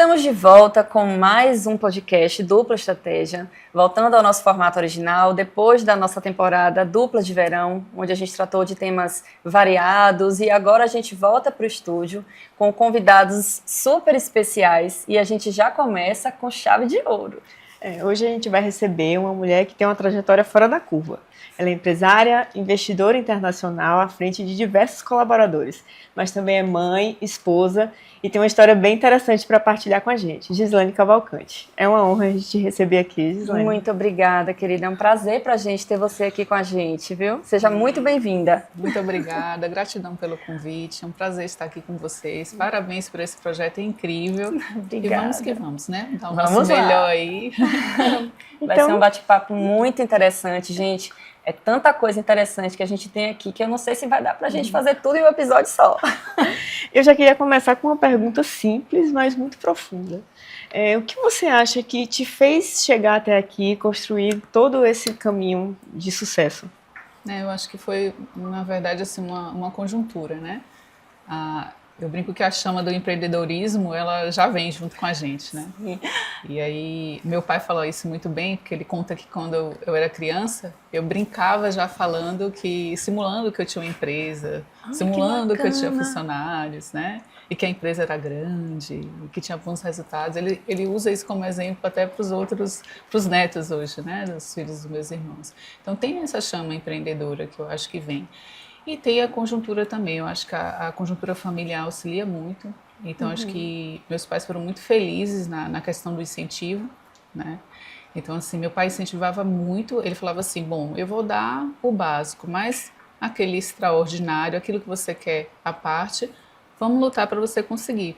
Estamos de volta com mais um podcast Dupla Estratégia, voltando ao nosso formato original, depois da nossa temporada Dupla de Verão, onde a gente tratou de temas variados, e agora a gente volta para o estúdio com convidados super especiais e a gente já começa com chave de ouro. Hoje a gente vai receber uma mulher que tem uma trajetória fora da curva. Ela é empresária, investidora internacional à frente de diversos colaboradores, mas também é mãe, esposa e tem uma história bem interessante para partilhar com a gente. Gislaine Cavalcante. É uma honra a gente te receber aqui, Gislaine. Muito obrigada, querida. É um prazer para a gente ter você aqui com a gente, viu? Seja muito bem-vinda. Muito obrigada, gratidão pelo convite. É um prazer estar aqui com vocês. Parabéns por esse projeto incrível. Obrigada. E vamos que vamos, né? Dar o Vamos nosso lá. melhor aí. Vai ser um bate-papo muito interessante, gente. É tanta coisa interessante que a gente tem aqui que eu não sei se vai dar pra gente fazer tudo em um episódio só. Eu já queria começar com uma pergunta simples, mas muito profunda. O que você acha que te fez chegar até aqui, construir todo esse caminho de sucesso? Eu acho que foi, na verdade, assim, uma conjuntura, né? Eu brinco que a chama do empreendedorismo, ela já vem junto com a gente, né? Sim. E aí, meu pai falou isso muito bem, porque ele conta que quando eu era criança, eu brincava já simulando que eu tinha uma empresa, simulando que eu tinha funcionários, né? E que a empresa era grande, e que tinha bons resultados. Ele usa isso como exemplo até para os netos hoje, né? Dos filhos dos meus irmãos. Então tem essa chama empreendedora que eu acho que vem. E tem a conjuntura também, eu acho que a conjuntura familiar auxilia muito. Então, acho que meus pais foram muito felizes na questão do incentivo, né? Então, assim, meu pai incentivava muito, ele falava assim, bom, eu vou dar o básico, mas aquele extraordinário, aquilo que você quer à parte, vamos lutar para você conseguir.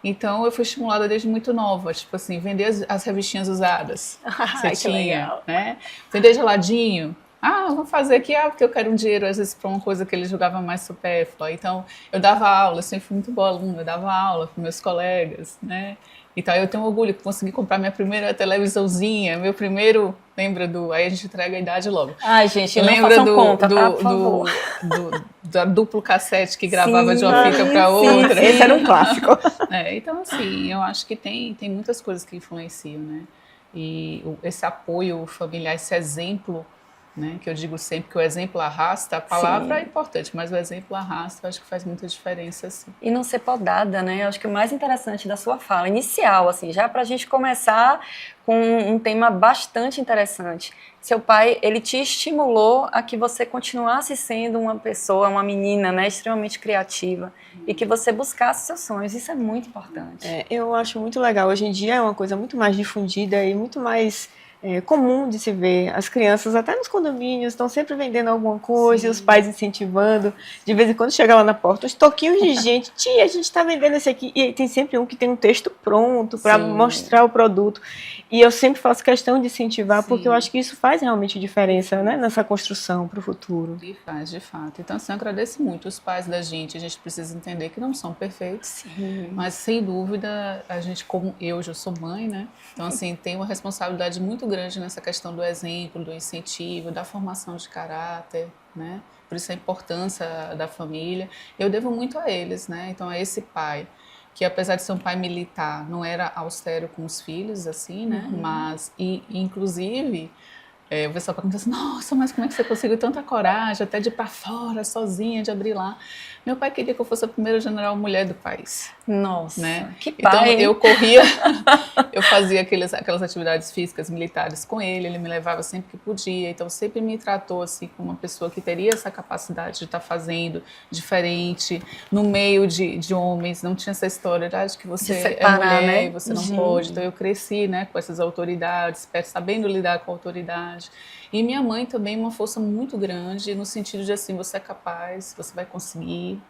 Então, eu fui estimulada desde muito nova, tipo assim, vender as revistinhas usadas que você tinha, legal. né? Vender geladinho. Vamos fazer aqui, porque eu quero um dinheiro, às vezes, para uma coisa que ele julgava mais supérflua. Então, eu dava aula, eu sempre fui muito boa aluna, eu dava aula para meus colegas, né? Então, eu tenho orgulho de conseguir comprar minha primeira televisãozinha, meu primeiro, lembra do... Aí a gente entrega a idade logo. Ai, gente, lembra não façam conta, tá? Por favor. Da duplo cassete que gravava de uma fita para Sim, outra. esse era um clássico. Então, assim, eu acho que tem muitas coisas que influenciam, né? E esse apoio familiar, esse exemplo, né, que eu digo sempre que o exemplo arrasta, a palavra é importante, mas o exemplo arrasta, eu acho que faz muita diferença, assim. E não ser podada, né? Eu acho que o mais interessante da sua fala, inicial, assim, já pra gente começar com um tema bastante interessante. Seu pai, ele te estimulou a que você continuasse sendo uma pessoa, uma menina, né, extremamente criativa e que você buscasse seus sonhos. Isso é muito importante. Eu acho muito legal. Hoje em dia é uma coisa muito mais difundida e muito mais comum de se ver. As crianças, até nos condomínios, estão sempre vendendo alguma coisa. Sim. E os pais incentivando. De vez em quando chega lá na porta, os toquinhos de gente. Tia, a gente está vendendo esse aqui. E tem sempre um que tem um texto pronto para mostrar o produto. E eu sempre faço questão de incentivar, porque eu acho que isso faz realmente diferença, né, nessa construção para o futuro. E faz, de fato. Então, assim, eu agradeço muito os pais da gente. A gente precisa entender que não são perfeitos. Sim. Mas, sem dúvida, a gente, como eu já sou mãe, né? Então, assim, tem uma responsabilidade muito grande nessa questão do exemplo, do incentivo, da formação de caráter, né? Por isso a importância da família. Eu devo muito a eles, né? Então, a esse pai, que apesar de ser um pai militar, não era austero com os filhos, assim, né? Mas, inclusive, o pessoal pergunta assim, nossa, mas como é que você conseguiu tanta coragem, até de ir para fora, sozinha, de abrir lá? Meu pai queria que eu fosse a primeira general mulher do país. Nossa, né? que pai! Então, eu corria, eu fazia aquelas atividades físicas militares com ele me levava sempre que podia, então sempre me tratou assim como uma pessoa que teria essa capacidade de estar fazendo diferente, no meio de homens, não tinha essa história de que você separar, é mulher, né? E você não pode, então eu cresci, né, com essas autoridades, sabendo lidar com a autoridade. E minha mãe também, uma força muito grande, no sentido de assim, você é capaz, você vai conseguir,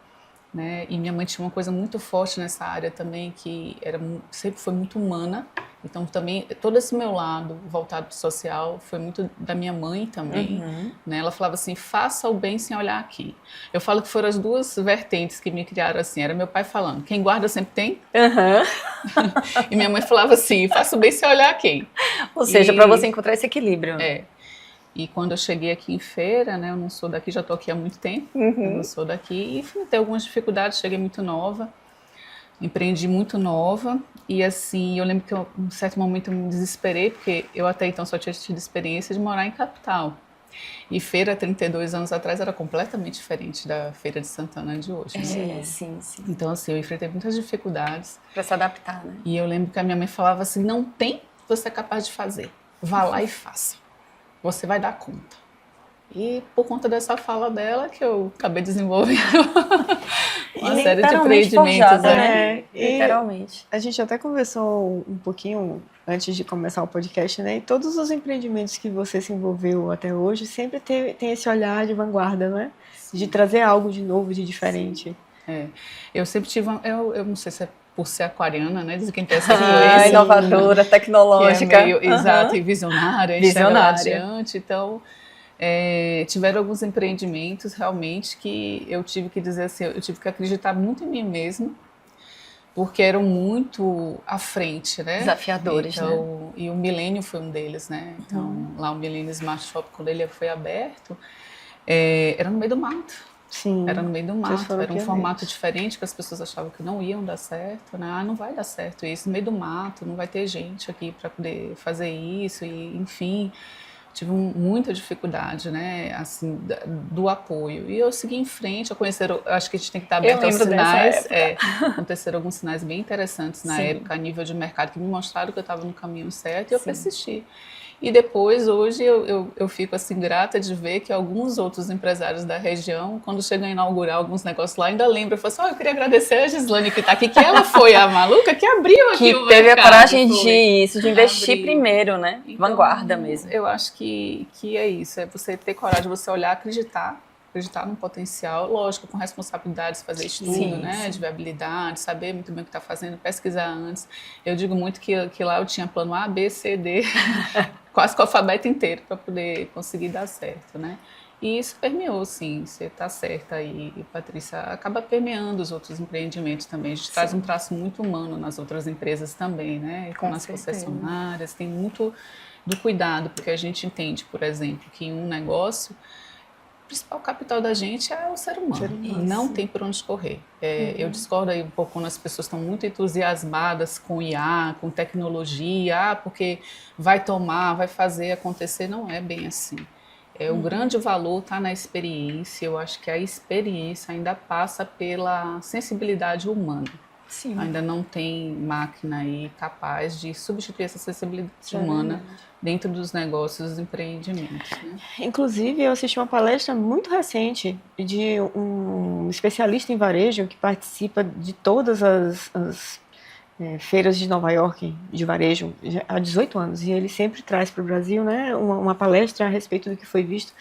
né? E minha mãe tinha uma coisa muito forte nessa área também, que sempre foi muito humana. Então também, todo esse meu lado voltado para o social foi muito da minha mãe também. Né? Ela falava assim, faça o bem sem olhar a quem. Eu falo que foram as duas vertentes que me criaram assim. Era meu pai falando, quem guarda sempre tem. E minha mãe falava assim, faça o bem sem olhar a quem. Ou seja, para você encontrar esse equilíbrio. E quando eu cheguei aqui em Feira, né, eu não sou daqui, já estou aqui há muito tempo, eu não sou daqui, e fui ter algumas dificuldades, cheguei muito nova, Empreendi muito nova e assim, eu lembro que em um certo momento eu me desesperei, porque eu até então só tinha tido experiência de morar em capital. E feira, 32 anos atrás, era completamente diferente da Feira de Santana de hoje, né? Sim, sim. Então, assim, eu enfrentei muitas dificuldades. Para se adaptar, né? E eu lembro que a minha mãe falava assim, não tem, você é capaz de fazer. Vá lá e faça. Você vai dar conta. E por conta dessa fala dela que eu acabei desenvolvendo uma série de empreendimentos. Forjada, né? Literalmente. A gente até conversou um pouquinho antes de começar o podcast, né? E todos os empreendimentos que você se envolveu até hoje sempre tem esse olhar de vanguarda, né? Sim. De trazer algo de novo, de diferente. Eu sempre tive, eu não sei se é por ser aquariana, né? Dizem que tem essa influência. Inovadora, tecnológica. Que é meio, exato, e visionária. Adiante. Então, tiveram alguns empreendimentos realmente que eu tive que dizer assim, eu tive que acreditar muito em mim mesma, porque eram muito à frente, né? Desafiadores, então, né? E o Milênio foi um deles, né? Então, lá o Milênio Smart Shop, quando ele foi aberto, era no meio do mato. Sim. Era no meio do mato, era um formato diferente que as pessoas achavam que não iam dar certo, né? Ah, não vai dar certo isso, no meio do mato, não vai ter gente aqui para poder fazer isso, e enfim, tive muita dificuldade, né, assim, do apoio. E eu segui em frente, acho que a gente tem que estar aberto aos sinais. Aconteceram alguns sinais bem interessantes na época, a nível de mercado, que me mostraram que eu estava no caminho certo, e eu persisti. E depois, hoje, eu fico assim grata de ver que alguns outros empresários da região, quando chegam a inaugurar alguns negócios lá, ainda lembram. Eu falo assim, eu queria agradecer a Gislane que está aqui, que ela foi a maluca que abriu aqui o mercado. Que teve a coragem de investir primeiro, né? Então, vanguarda mesmo. Eu acho que é isso, é você ter coragem, você olhar, acreditar no potencial, lógico, com responsabilidades, fazer estudo, né, de viabilidade, saber muito bem o que está fazendo, pesquisar antes. Eu digo muito que lá eu tinha plano A, B, C, D, quase com o alfabeto inteiro para poder conseguir dar certo, né. E isso permeou, sim, você está certa aí, Patrícia, acaba permeando os outros empreendimentos também. A gente traz um traço muito humano nas outras empresas também, né, nas concessionárias, tem muito do cuidado, porque a gente entende, por exemplo, que em um negócio o principal capital da gente é o ser humano. Não tem por onde correr. Eu discordo aí um pouco quando as pessoas estão muito entusiasmadas com IA, com tecnologia, porque vai fazer acontecer. Não é bem assim. O grande valor está na experiência. Eu acho que a experiência ainda passa pela sensibilidade humana. Sim. Ainda não tem máquina aí capaz de substituir essa sensibilidade humana dentro dos negócios, dos empreendimentos. Né? Inclusive, eu assisti uma palestra muito recente de um especialista em varejo que participa de todas as feiras de Nova York de varejo há 18 anos, e ele sempre traz para o Brasil, né, uma palestra a respeito do que foi visto,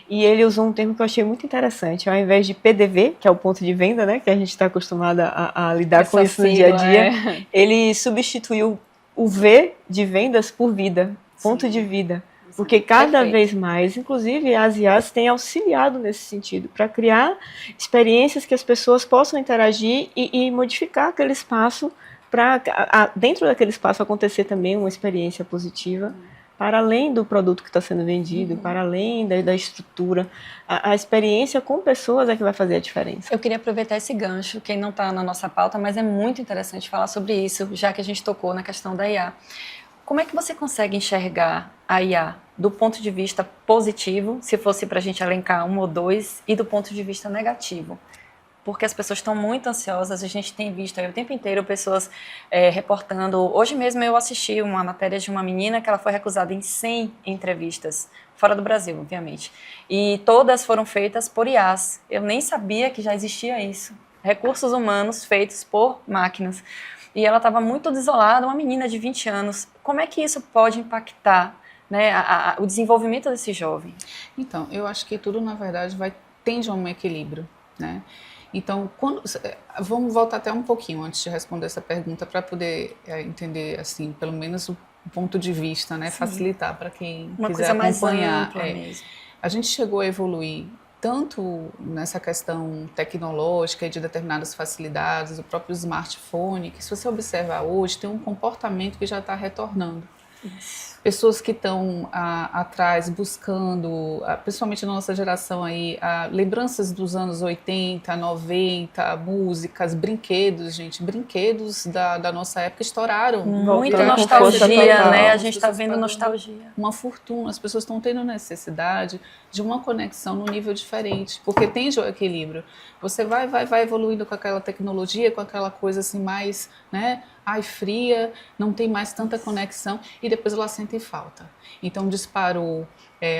e ele usou um termo que eu achei muito interessante. Ao invés de PDV, que é o ponto de venda, né, que a gente está acostumada a lidar com isso no dia a dia, ele substituiu o V de vendas por vida, ponto de vida. Porque cada vez mais, inclusive as IAs têm auxiliado nesse sentido, para criar experiências que as pessoas possam interagir e modificar aquele espaço, para dentro daquele espaço acontecer também uma experiência positiva, para além do produto que está sendo vendido, para além da estrutura. A experiência com pessoas é que vai fazer a diferença. Eu queria aproveitar esse gancho, que não está na nossa pauta, mas é muito interessante falar sobre isso, já que a gente tocou na questão da IA. Como é que você consegue enxergar a IA do ponto de vista positivo, se fosse para a gente elencar um ou dois, e do ponto de vista negativo? Porque as pessoas estão muito ansiosas, a gente tem visto aí o tempo inteiro pessoas reportando. Hoje mesmo eu assisti uma matéria de uma menina que ela foi recusada em 100 entrevistas, fora do Brasil, obviamente. E todas foram feitas por IAs. Eu nem sabia que já existia isso. Recursos humanos feitos por máquinas. E ela estava muito desolada, uma menina de 20 anos. Como é que isso pode impactar, né, o desenvolvimento desse jovem? Então, eu acho que tudo, na verdade, tende a um equilíbrio, né? Então, vamos voltar até um pouquinho antes de responder essa pergunta para poder entender, assim, pelo menos o ponto de vista, né? Sim. Facilitar para quem quiser acompanhar. Mais ampla mesmo. A gente chegou a evoluir tanto nessa questão tecnológica e de determinadas facilidades, o próprio smartphone, que se você observar hoje, tem um comportamento que já está retornando. pessoas que estão atrás buscando, principalmente na nossa geração aí, lembranças dos anos 80, 90, músicas, brinquedos, gente, brinquedos da nossa época estouraram. Muita Voltando com nostalgia, força total. né? A As gente está pessoas vendo pagando nostalgia. uma fortuna, as pessoas estão tendo necessidade de uma conexão num nível diferente, porque tem o equilíbrio. Você vai evoluindo com aquela tecnologia, com aquela coisa assim mais, né, fria, não tem mais tanta conexão e depois ela sente falta. Então disparou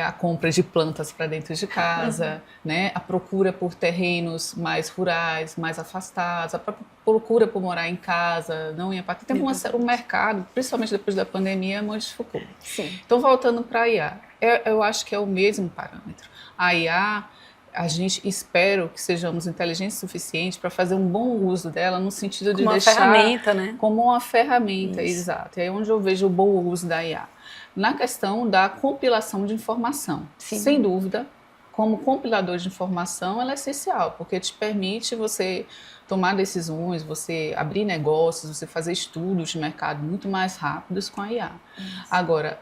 a compra de plantas para dentro de casa, né, a procura por terrenos mais rurais, mais afastados, a procura por morar em casa, não em apartamento. Tem um mercado, principalmente depois da pandemia, modificou. Sim. Então, voltando para a IA, eu acho que é o mesmo parâmetro. A IA, a gente espero que sejamos inteligentes o suficiente para fazer um bom uso dela, no sentido de Como uma deixar ferramenta, né? como uma ferramenta, Isso. exato. É onde eu vejo o bom uso da IA. Na questão da compilação de informação, Sim. sem dúvida, como compilador de informação, ela é essencial, porque te permite você tomar decisões, você abrir negócios, você fazer estudos de mercado muito mais rápidos com a IA. Isso. Agora,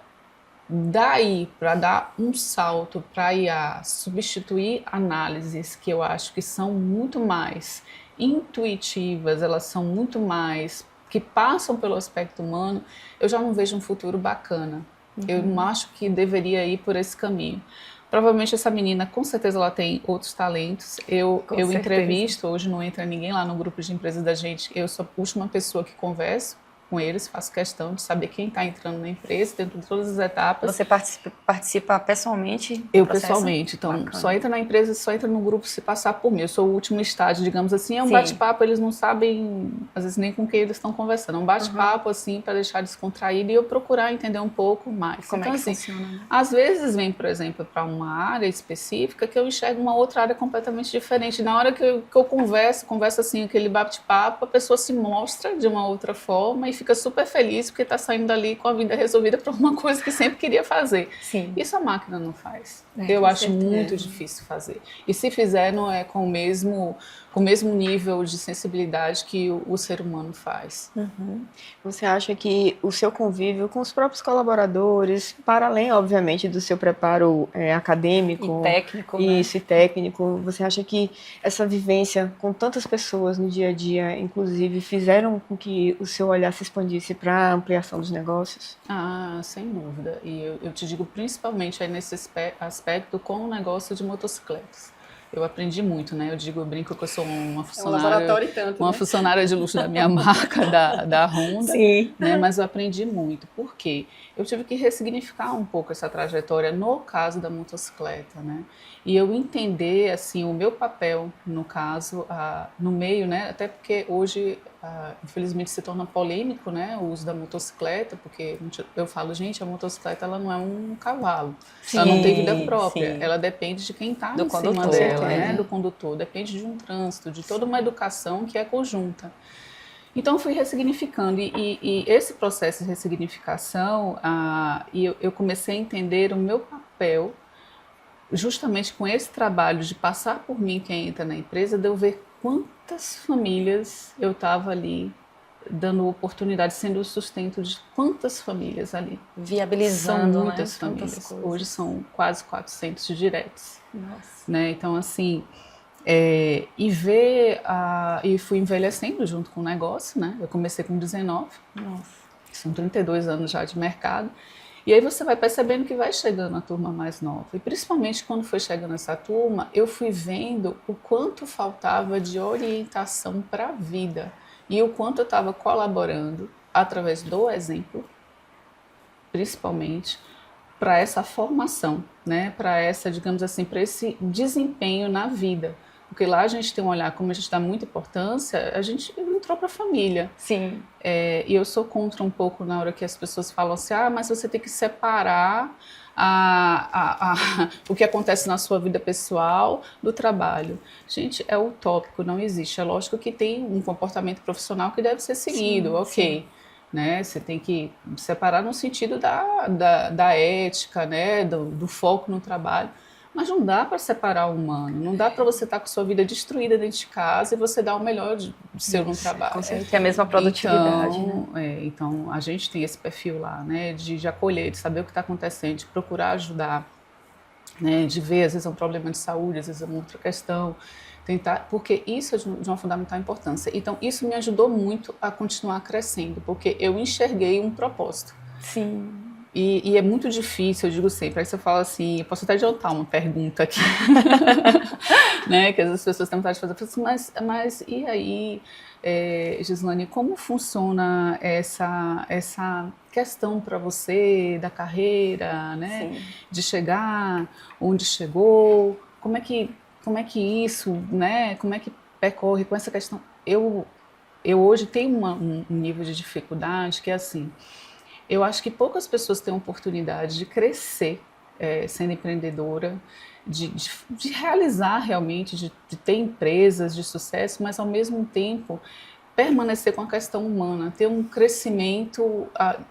daí para dar um salto para a IA substituir análises que eu acho que são muito mais intuitivas, elas são muito mais que passam pelo aspecto humano, eu já não vejo um futuro bacana. Eu não acho que deveria ir por esse caminho. Provavelmente essa menina, com certeza, ela tem outros talentos. Eu entrevisto, hoje não entra ninguém lá no grupo de empresas da gente, eu sou a última pessoa que converso com eles, faço questão de saber quem está entrando na empresa, dentro de todas as etapas. Você participa pessoalmente? Eu pessoalmente, então Bacana. só entra na empresa, só entra no grupo se passar por mim. Eu sou o último estágio, digamos assim, é um Sim. bate-papo, eles não sabem, às vezes, nem com quem eles estão conversando. É um bate-papo, assim, para deixar descontraído e eu procurar entender um pouco mais. Como então, é que assim, funciona? Né? às vezes vem, por exemplo, para uma área específica que eu enxergo uma outra área completamente diferente. Na hora que eu converso assim, aquele bate-papo, a pessoa se mostra de uma outra forma e fica super feliz porque está saindo dali com a vida resolvida para uma coisa que sempre queria fazer. Sim. Isso a máquina não faz. É, eu com acho certeza. muito difícil fazer. E se fizer, não é com o mesmo nível de sensibilidade que o ser humano faz. Uhum. Você acha que o seu convívio com os próprios colaboradores, para além, obviamente, do seu preparo acadêmico E técnico, né? e técnico, você acha que essa vivência com tantas pessoas no dia a dia, inclusive, fizeram com que o seu olhar se expandisse para a ampliação dos negócios? Ah, sem dúvida. E eu te digo principalmente aí nesse aspecto com o negócio de motocicletas. Eu aprendi muito, né? Eu brinco que eu sou uma funcionária, funcionária de luxo da minha marca, da Honda. Sim. Né? Mas eu aprendi muito. Por quê? Eu tive que ressignificar um pouco essa trajetória no caso da motocicleta, né? E eu entender, assim, o meu papel, no caso, no meio, né? Até porque hoje, infelizmente, se torna polêmico, né? O uso da motocicleta, porque eu falo, gente, a motocicleta, ela não é um cavalo. Sim, ela não tem vida própria. sim. Ela depende de quem está Do em cima condutor, dela, né? né? Do condutor. Depende de um trânsito, de toda uma educação que é conjunta. Então, eu fui ressignificando e esse processo de ressignificação, eu comecei a entender o meu papel justamente com esse trabalho de passar por mim quem entra na empresa, de eu ver quantas famílias eu estava ali dando oportunidade, sendo o sustento de quantas famílias ali. Viabilizando, São muitas né? famílias. Tantas coisas. Hoje são quase 400 diretos. Nossa. Né? Então, assim... e fui envelhecendo junto com o negócio, né? Eu comecei com 19, Nossa. são 32 anos já de mercado, e aí você vai percebendo que vai chegando a turma mais nova, e principalmente quando foi chegando essa turma, eu fui vendo o quanto faltava de orientação para a vida, e o quanto eu estava colaborando, através do exemplo, principalmente, para essa formação, né? Para essa, digamos assim, para esse desempenho na vida. Porque lá a gente tem um olhar, como a gente dá muita importância, a gente entrou para a família. Sim. E eu sou contra um pouco na hora que as pessoas falam assim, mas você tem que separar o que acontece na sua vida pessoal do trabalho. Gente, é utópico, não existe. É lógico que tem um comportamento profissional que deve ser seguido, Sim, ok. sim. Né? Você tem que separar no sentido da ética, né? Do foco no trabalho. Mas não dá para separar o humano, não dá para você estar com sua vida destruída dentro de casa e você dar o melhor de seu no trabalho. Com certeza, tem a mesma produtividade. Então, né? então, a gente tem esse perfil lá, né, de acolher, de saber o que está acontecendo, de procurar ajudar, né, de ver, às vezes é um problema de saúde, às vezes é uma outra questão, tentar, porque isso é de uma fundamental importância. Então, isso me ajudou muito a continuar crescendo, porque eu enxerguei um propósito. Sim. E é muito difícil, eu digo sempre, aí você fala assim, eu posso até adiantar uma pergunta aqui, né, que às vezes as pessoas têm vontade de fazer, mas e aí, Gislane, como funciona essa questão para você da carreira, né, Sim. de chegar onde chegou, como é que isso, né, como é que percorre com essa questão? Eu hoje tenho um nível de dificuldade que é assim, eu acho que poucas pessoas têm a oportunidade de crescer sendo empreendedora, de realizar realmente, de ter empresas de sucesso, mas ao mesmo tempo permanecer com a questão humana, ter um crescimento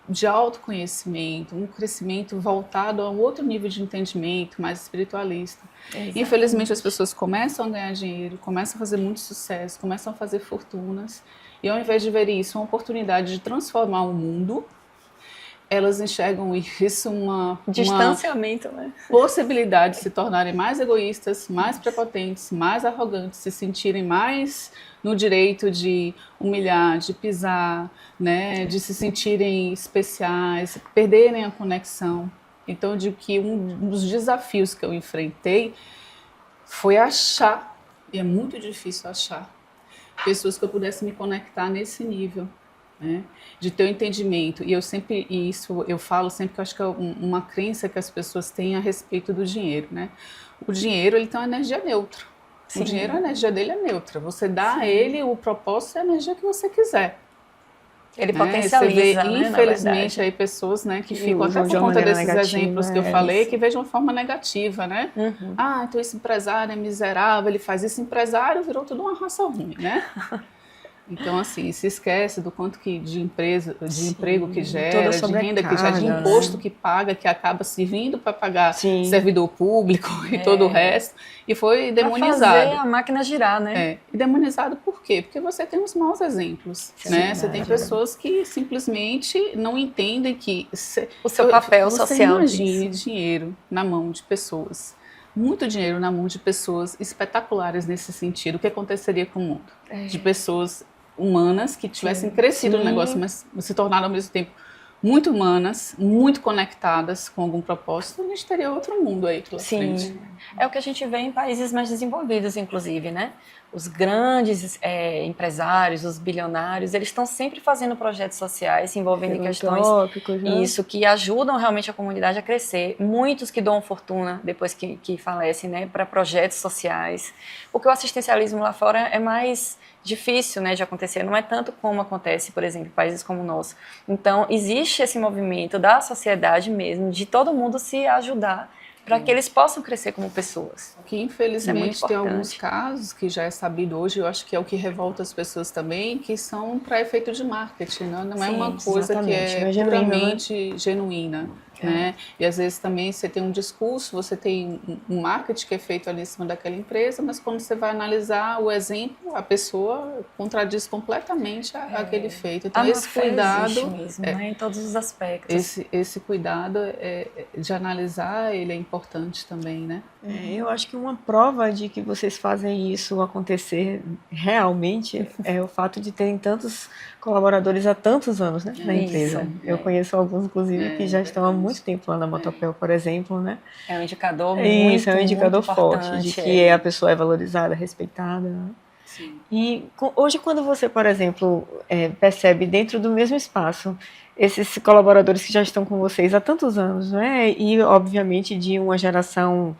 de autoconhecimento, um crescimento voltado a um outro nível de entendimento, mais espiritualista. Exatamente. Infelizmente as pessoas começam a ganhar dinheiro, começam a fazer muito sucesso, começam a fazer fortunas, e ao invés de ver isso uma oportunidade de transformar o mundo, elas enxergam isso uma distanciamento, né? possibilidade de se tornarem mais egoístas, mais prepotentes, mais arrogantes, se sentirem mais no direito de humilhar, de pisar, né, de se sentirem especiais, perderem a conexão. Então, eu digo que um dos desafios que eu enfrentei foi achar, e é muito difícil achar, pessoas que eu pudesse me conectar nesse nível. Né, de ter o entendimento, e isso eu falo sempre que eu acho que é uma crença que as pessoas têm a respeito do dinheiro, né? O dinheiro, ele tem uma energia neutra. Sim. O dinheiro, a energia dele é neutra. Você dá a ele o propósito e a energia que você quiser. Ele né? potencializa, Você vê, né, infelizmente, aí pessoas, né, que ficam até por conta desses exemplos que eu falei, que vejam de uma forma negativa, né? Uhum. Ah, então esse empresário é miserável, ele faz isso, empresário virou tudo uma raça ruim, né? Então, assim, se esquece do quanto que de emprego que gera, de renda que gera, de imposto que paga, que acaba servindo para pagar servidor público e todo o resto. E foi demonizado. Pra fazer a máquina girar, né? E demonizado por quê? Porque você tem os maus exemplos, né? Você tem pessoas que simplesmente não entendem que... o seu papel você social. Você imagine dinheiro na mão de pessoas. Muito dinheiro na mão de pessoas espetaculares nesse sentido. O que aconteceria com o mundo? De pessoas humanas que tivessem crescido no negócio, mas se tornaram ao mesmo tempo muito humanas, muito conectadas com algum propósito, a gente teria outro mundo aí pela frente. É o que a gente vê em países mais desenvolvidos, inclusive, né? Os grandes empresários, os bilionários, eles estão sempre fazendo projetos sociais, se envolvendo em questões isso, que ajudam realmente a comunidade a crescer. Muitos que doam fortuna depois que falecem, né, para projetos sociais. Porque o assistencialismo lá fora é mais difícil, né, de acontecer, não é tanto como acontece, por exemplo, em países como o nosso. Então, existe esse movimento da sociedade mesmo, de todo mundo se ajudar para que eles possam crescer como pessoas. Que infelizmente tem alguns casos que já é sabido hoje, eu acho que é o que revolta as pessoas também, que são para efeito de marketing, né? Não é uma coisa que é puramente genuína. Né? E às vezes também você tem um discurso, você tem um marketing que é feito ali em cima daquela empresa, mas quando você vai analisar o exemplo, a pessoa contradiz completamente aquele feito. Então esse cuidado mesmo, né? Em todos os aspectos. Esse cuidado de analisar, ele é importante também, né? Eu acho que uma prova de que vocês fazem isso acontecer realmente é o fato de terem tantos colaboradores há tantos anos, né, na empresa. Eu conheço alguns, inclusive, que já estão há muito tempo lá na Motopel, por exemplo, né? É um indicador muito, é um indicador forte de que a pessoa é valorizada, respeitada. Né? Sim. E hoje, quando você, por exemplo, percebe dentro do mesmo espaço esses colaboradores que já estão com vocês há tantos anos, né? E, obviamente, de uma geração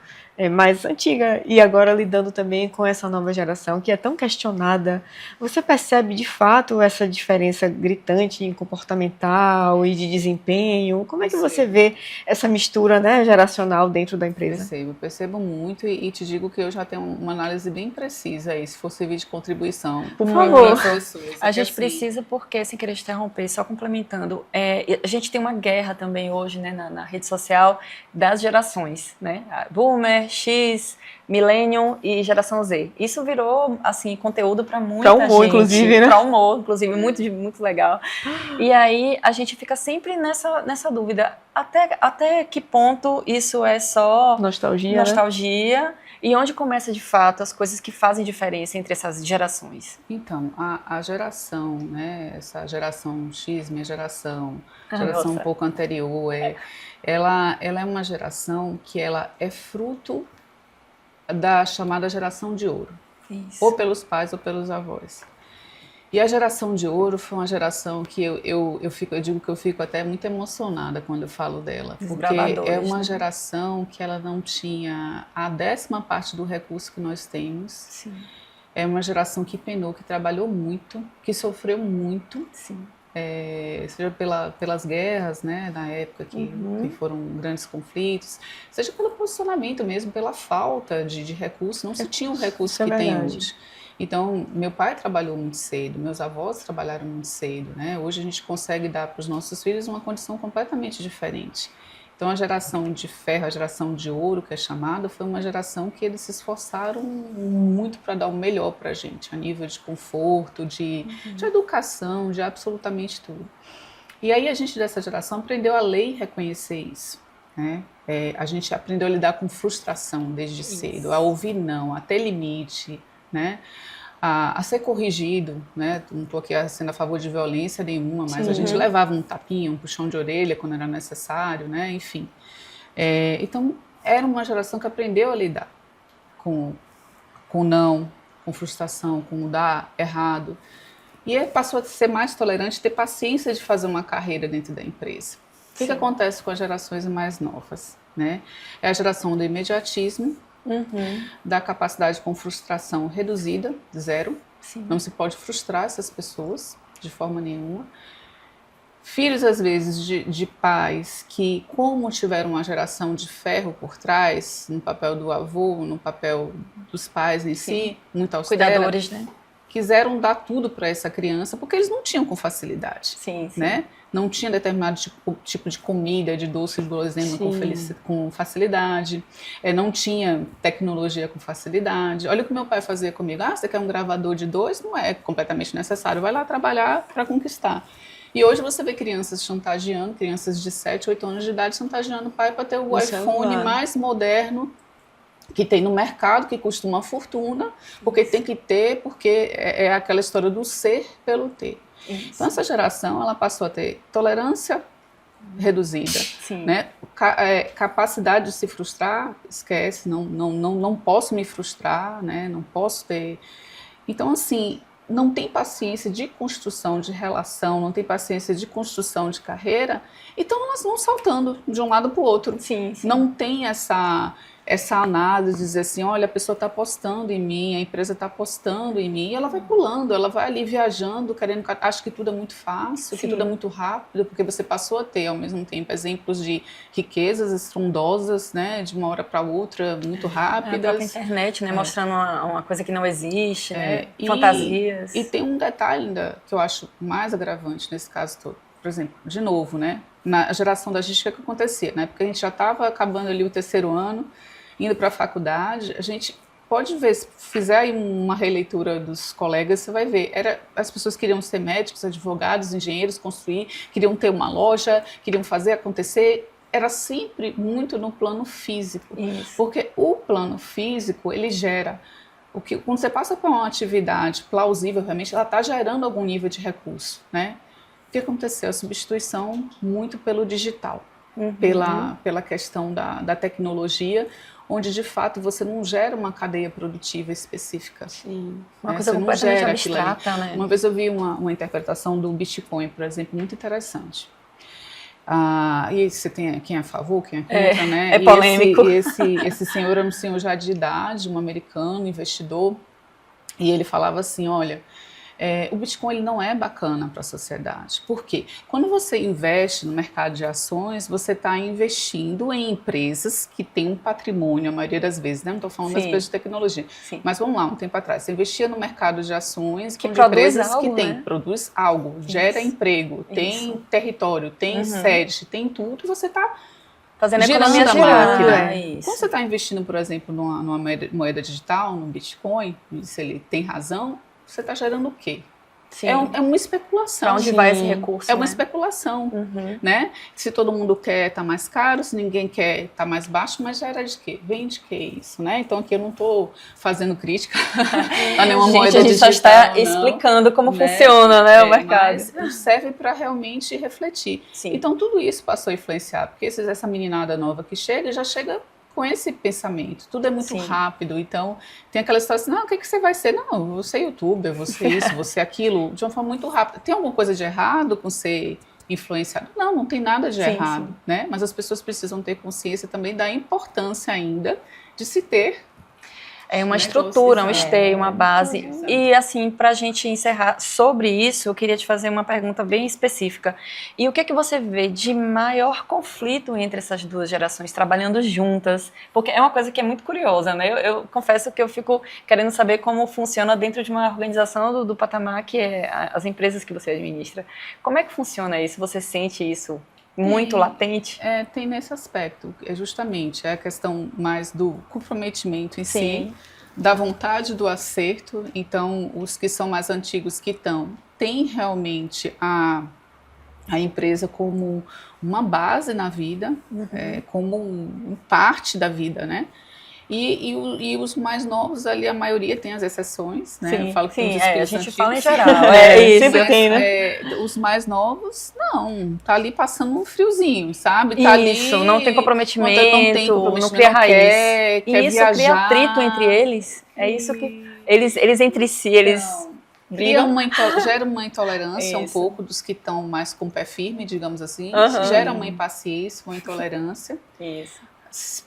mais antiga e agora lidando também com essa nova geração que é tão questionada, você percebe de fato essa diferença gritante em comportamental e de desempenho? Como é que você vê essa mistura, né, geracional dentro da empresa? Percebo muito e te digo que eu já tenho uma análise bem precisa aí, se for servir de contribuição. Por favor. A gente precisa porque, sem querer te interromper, só complementando, a gente tem uma guerra também hoje, né, na rede social das gerações, né? Boomer, X, Millennium e Geração Z. Isso virou, assim, conteúdo para muita pra humor, gente. inclusive, né? Para humor, inclusive, muito legal. E aí a gente fica sempre nessa dúvida, até que ponto isso é só nostalgia, e onde começa de fato as coisas que fazem diferença entre essas gerações? Então, a geração, né, essa geração X, minha geração Nossa. um pouco anterior, ela é uma geração que ela é fruto da chamada geração de ouro, Isso. ou pelos pais ou pelos avós. E a geração de ouro foi uma geração que eu digo que eu fico até muito emocionada quando eu falo dela, porque é uma né? geração que ela não tinha a 10ª parte do recurso que nós temos. Sim. É uma geração que penou, que trabalhou muito, que sofreu muito, Sim. Seja pelas guerras, né, na época que foram grandes conflitos, seja pelo posicionamento mesmo, pela falta de recursos, não se tinha o recurso que tem hoje. Então, meu pai trabalhou muito cedo, meus avós trabalharam muito cedo, né? Hoje a gente consegue dar para os nossos filhos uma condição completamente diferente. Então, a geração de ferro, a geração de ouro, que é chamada, foi uma geração que eles se esforçaram muito para dar o melhor para a gente, a nível de conforto, de educação, de absolutamente tudo. E aí a gente dessa geração aprendeu a ler e reconhecer isso, né? A gente aprendeu a lidar com frustração desde cedo, a ouvir não, a ter limite, né? A ser corrigido, né? Não estou aqui sendo a favor de violência nenhuma, mas a gente levava um tapinha, um puxão de orelha quando era necessário, né? Enfim. Então, era uma geração que aprendeu a lidar com não, com frustração, com dar errado. E passou a ser mais tolerante, ter paciência de fazer uma carreira dentro da empresa. O que acontece com as gerações mais novas, né? É a geração do imediatismo, da capacidade com frustração reduzida, 0. Sim. Não se pode frustrar essas pessoas de forma nenhuma. Filhos, às vezes, de pais que, como tiveram uma geração de ferro por trás, no papel do avô, no papel dos pais em si, muito austera, cuidadores, né? Quiseram dar tudo para essa criança porque eles não tinham com facilidade, né? Não tinha determinado tipo de comida, de doce, de guloseima com facilidade, não tinha tecnologia com facilidade. Olha o que meu pai fazia comigo: você quer um gravador de 2? Não é completamente necessário, vai lá trabalhar para conquistar. E hoje você vê crianças chantageando, crianças de 7, 8 anos de idade chantageando o pai para ter o iPhone mais moderno que tem no mercado, que custa uma fortuna, porque tem que ter, porque é aquela história do ser pelo ter. Isso. Então, essa geração, ela passou a ter tolerância reduzida, né? Capacidade de se frustrar, esquece, não posso me frustrar, né? Não posso ter... Então, assim, não tem paciência de construção de relação, não tem paciência de construção de carreira, então elas vão saltando de um lado para o outro. Não tem essa análise, dizer assim, olha, a pessoa está apostando em mim, a empresa está apostando em mim, e ela vai pulando, ela vai ali viajando, acha que tudo é muito fácil, que tudo é muito rápido, porque você passou a ter, ao mesmo tempo, exemplos de riquezas estrondosas, né, de uma hora para outra, muito rápidas. A própria internet, né, mostrando uma coisa que não existe, né, fantasias. E tem um detalhe ainda que eu acho mais agravante nesse caso todo. Por exemplo, de novo, né, na geração da gente, o que acontecia, né, porque a gente já estava acabando ali o 3º ano, indo para a faculdade, a gente pode ver, se fizer aí uma releitura dos colegas, você vai ver, as pessoas queriam ser médicos, advogados, engenheiros, construir, queriam ter uma loja, queriam fazer acontecer, era sempre muito no plano físico. Isso. Porque o plano físico, ele gera, quando você passa por uma atividade plausível, realmente, ela está gerando algum nível de recurso, né? O que aconteceu? A substituição muito pelo digital, pela questão da tecnologia, onde de fato você não gera uma cadeia produtiva específica. Uma coisa completamente abstrata, né? Uma vez eu vi uma interpretação do Bitcoin, por exemplo, muito interessante. E você tem quem é a favor, quem é contra, né? É polêmico. E esse senhor era um senhor já de idade, um americano, investidor, e ele falava assim, olha, o Bitcoin ele não é bacana para a sociedade. Por quê? Quando você investe no mercado de ações, você está investindo em empresas que têm um patrimônio, a maioria das vezes, né? Não estou falando das empresas de tecnologia. Sim. Mas vamos lá, um tempo atrás, você investia no mercado de ações que de produz empresas algo, que né? produz algo, gera emprego, tem território, tem sede, tem tudo, e você está fazendo girando economia a girar. máquina. Isso. Quando você está investindo, por exemplo, numa moeda digital, no Bitcoin, se ele tem razão, você está gerando o quê? Sim. É uma especulação. Para onde vai esse recurso? É uma né? especulação, né? Se todo mundo quer, tá mais caro, se ninguém quer, tá mais baixo, mas gera de quê? Vem de quê isso, né? Então aqui eu não estou fazendo crítica a nenhuma moeda a gente digital, só está não, explicando como né? funciona, né, o mercado. Mas serve para realmente refletir. Sim. Então tudo isso passou a influenciar, porque essa meninada nova que chega, já chega com esse pensamento, tudo é muito rápido, então tem aquela história assim, não, o que você vai ser? Não, eu vou ser youtuber, eu vou ser isso, vou ser aquilo, de uma forma muito rápida. Tem alguma coisa de errado com ser influenciado? Não, não tem nada de errado, né? Mas as pessoas precisam ter consciência também da importância ainda de se ter uma estrutura, um esteio, uma base. E assim, para a gente encerrar sobre isso, eu queria te fazer uma pergunta bem específica. E o que é que você vê de maior conflito entre essas duas gerações trabalhando juntas? Porque é uma coisa que é muito curiosa, né? Eu confesso que eu fico querendo saber como funciona dentro de uma organização do patamar que é as empresas que você administra. Como é que funciona isso? Você sente isso muito latente? Tem nesse aspecto, justamente a questão mais do comprometimento em si, da vontade do acerto. Então, os que são mais antigos têm realmente a empresa como uma base na vida, como parte da vida, né? E os mais novos ali, a maioria tem as exceções, né? Sim, eu falo que tem os a gente antigos. fala em geral. Sempre tem, né? Os mais novos, não, tá ali passando um friozinho, sabe? Tá isso, ali, não tem comprometimento, não não cria raiz. quer isso viajar. Cria atrito entre eles. É isso que eles entre si, eles brigam. Gera uma intolerância um pouco dos que estão mais com o pé firme, digamos assim. Gera uma impaciência, uma intolerância. Isso.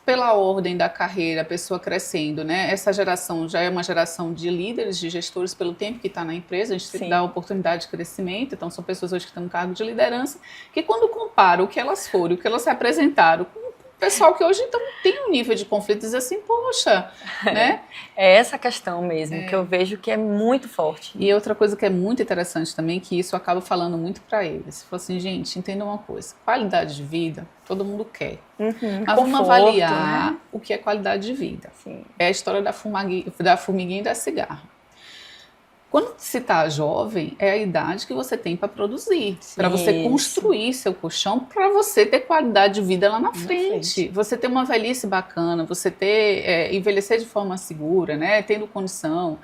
Pela ordem da carreira, a pessoa crescendo, né? Essa geração já é uma geração de líderes, de gestores pelo tempo que está na empresa, a gente dá oportunidade de crescimento, então são pessoas hoje que estão no cargo de liderança, que quando compara o que elas foram, o que elas representaram com o pessoal que hoje então tem um nível de conflito, diz assim, poxa, né? É essa questão mesmo, que eu vejo que é muito forte. E outra coisa que é muito interessante também, que isso acaba falando muito para eles, fala assim, gente, entenda uma coisa, qualidade de vida, todo mundo quer. Mas vamos avaliar, né, o que é qualidade de vida. Sim. É a história da formiguinha e da cigarra. Quando se está jovem, é a idade que você tem para produzir, para você construir seu colchão, para você ter qualidade de vida lá na frente. Você ter uma velhice bacana, você ter envelhecer de forma segura, né? Tendo condição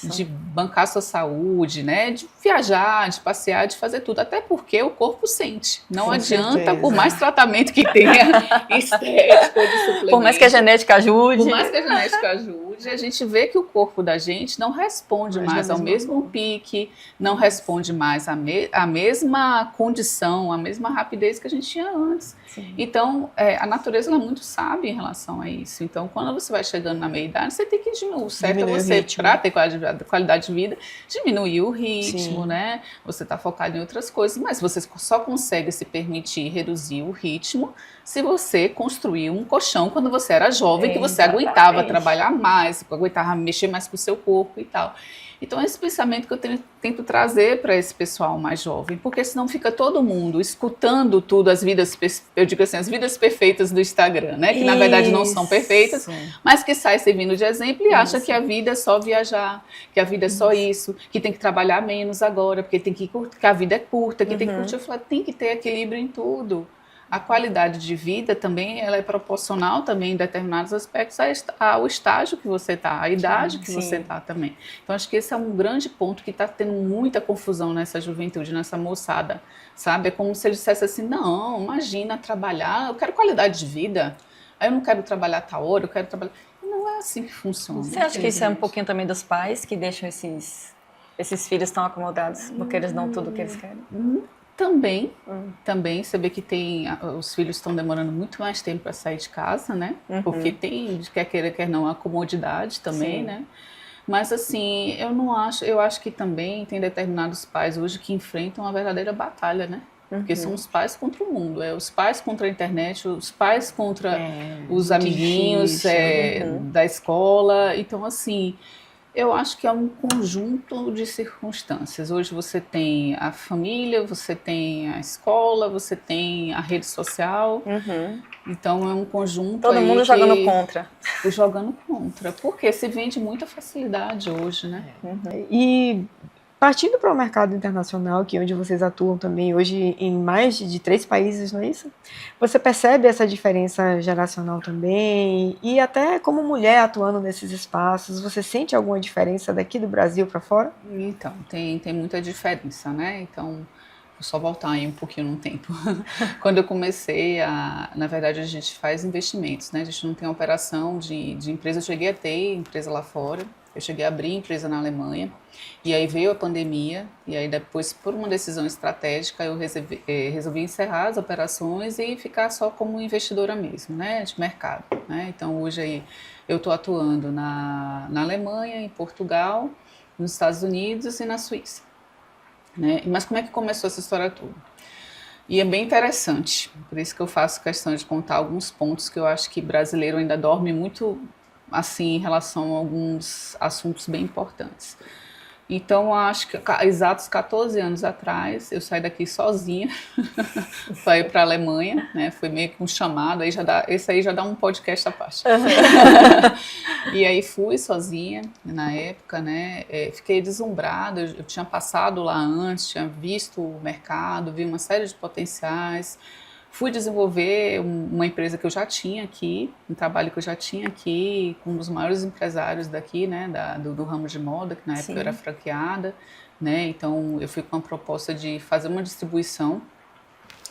de bancar sua saúde, né? De viajar, de passear, de fazer tudo. Até porque o corpo sente. Não adianta, por mais tratamento que tenha, estético, de suplemento. Por mais que a genética ajude. Por mais que a genética ajude, a gente vê que o corpo da gente não responde mais ao mesmo pique, não responde mais a mesma condição, a mesma rapidez que a gente tinha antes. Então, a natureza ela é muito sábia em relação a isso. Então, quando você vai chegando na meia-idade, você tem que diminuir. O certo é você, para ter qualidade de vida, diminuir o ritmo, né? Você está focado em outras coisas, mas você só consegue se permitir reduzir o ritmo se você construir um colchão quando você era jovem, que você aguentava trabalhar mais, aguentava mexer mais com o seu corpo e tal. Então, esse pensamento que eu tento trazer para esse pessoal mais jovem, porque senão fica todo mundo escutando tudo, eu digo assim, as vidas perfeitas do Instagram, né? Que na verdade não são perfeitas, mas que sai servindo de exemplo e acha que a vida é só viajar, que a vida é só isso, que tem que trabalhar menos agora, porque que a vida é curta, que tem que curtir. Eu falo, tem que ter equilíbrio em tudo. A qualidade de vida também, ela é proporcional também em determinados aspectos ao estágio que você está, à idade que você está também. Então, acho que esse é um grande ponto que está tendo muita confusão nessa juventude, nessa moçada, sabe? É como se ele dissesse assim, não, imagina trabalhar, eu quero qualidade de vida, aí eu não quero trabalhar a tal hora, eu quero trabalhar... Não é assim que funciona. Você acha que isso é um pouquinho também dos pais que deixam esses filhos tão acomodados, porque eles dão tudo o que eles querem? Também, você vê que os filhos estão demorando muito mais tempo para sair de casa, né? Porque tem, quer queira, quer não, a comodidade também, né? Mas assim, eu acho que também tem determinados pais hoje que enfrentam uma verdadeira batalha, né? Porque são os pais contra o mundo, os pais contra a internet, os pais contra os amiguinhos da escola. Então, assim, eu acho que é um conjunto de circunstâncias. Hoje você tem a família, você tem a escola, você tem a rede social. Então é um conjunto. Todo mundo jogando contra. Jogando contra, porque se vende muita facilidade hoje, né? E partindo para o mercado internacional, que é onde vocês atuam também hoje em mais de 3 países, não é isso? Você percebe essa diferença geracional também? E até como mulher atuando nesses espaços, você sente alguma diferença daqui do Brasil para fora? Então, tem muita diferença, né? Então, vou só voltar aí um pouquinho no tempo. Quando eu comecei, na verdade, a gente faz investimentos, né? A gente não tem operação de empresa. Eu cheguei a ter empresa lá fora. Eu cheguei a abrir empresa na Alemanha, e aí veio a pandemia, e aí depois, por uma decisão estratégica, eu resolvi encerrar as operações e ficar só como investidora mesmo, né, de mercado, né? Então hoje aí eu estou atuando na Alemanha, em Portugal, nos Estados Unidos e na Suíça, né? Mas como é que começou essa história toda? E é bem interessante, por isso que eu faço questão de contar alguns pontos que eu acho que brasileiro ainda dorme muito assim em relação a alguns assuntos bem importantes. Então, acho que exatos 14 anos atrás, eu saí daqui sozinha para ir para a Alemanha, né? Foi meio que um chamado, esse aí já dá um podcast à parte. E aí fui sozinha na época, né? Fiquei deslumbrada, eu tinha passado lá antes, tinha visto o mercado, vi uma série de potenciais. Fui desenvolver uma empresa que eu já tinha aqui, um trabalho que eu já tinha aqui, com um dos maiores empresários daqui, né, do ramo de moda, que na época eu era franqueada, né, então eu fui com a proposta de fazer uma distribuição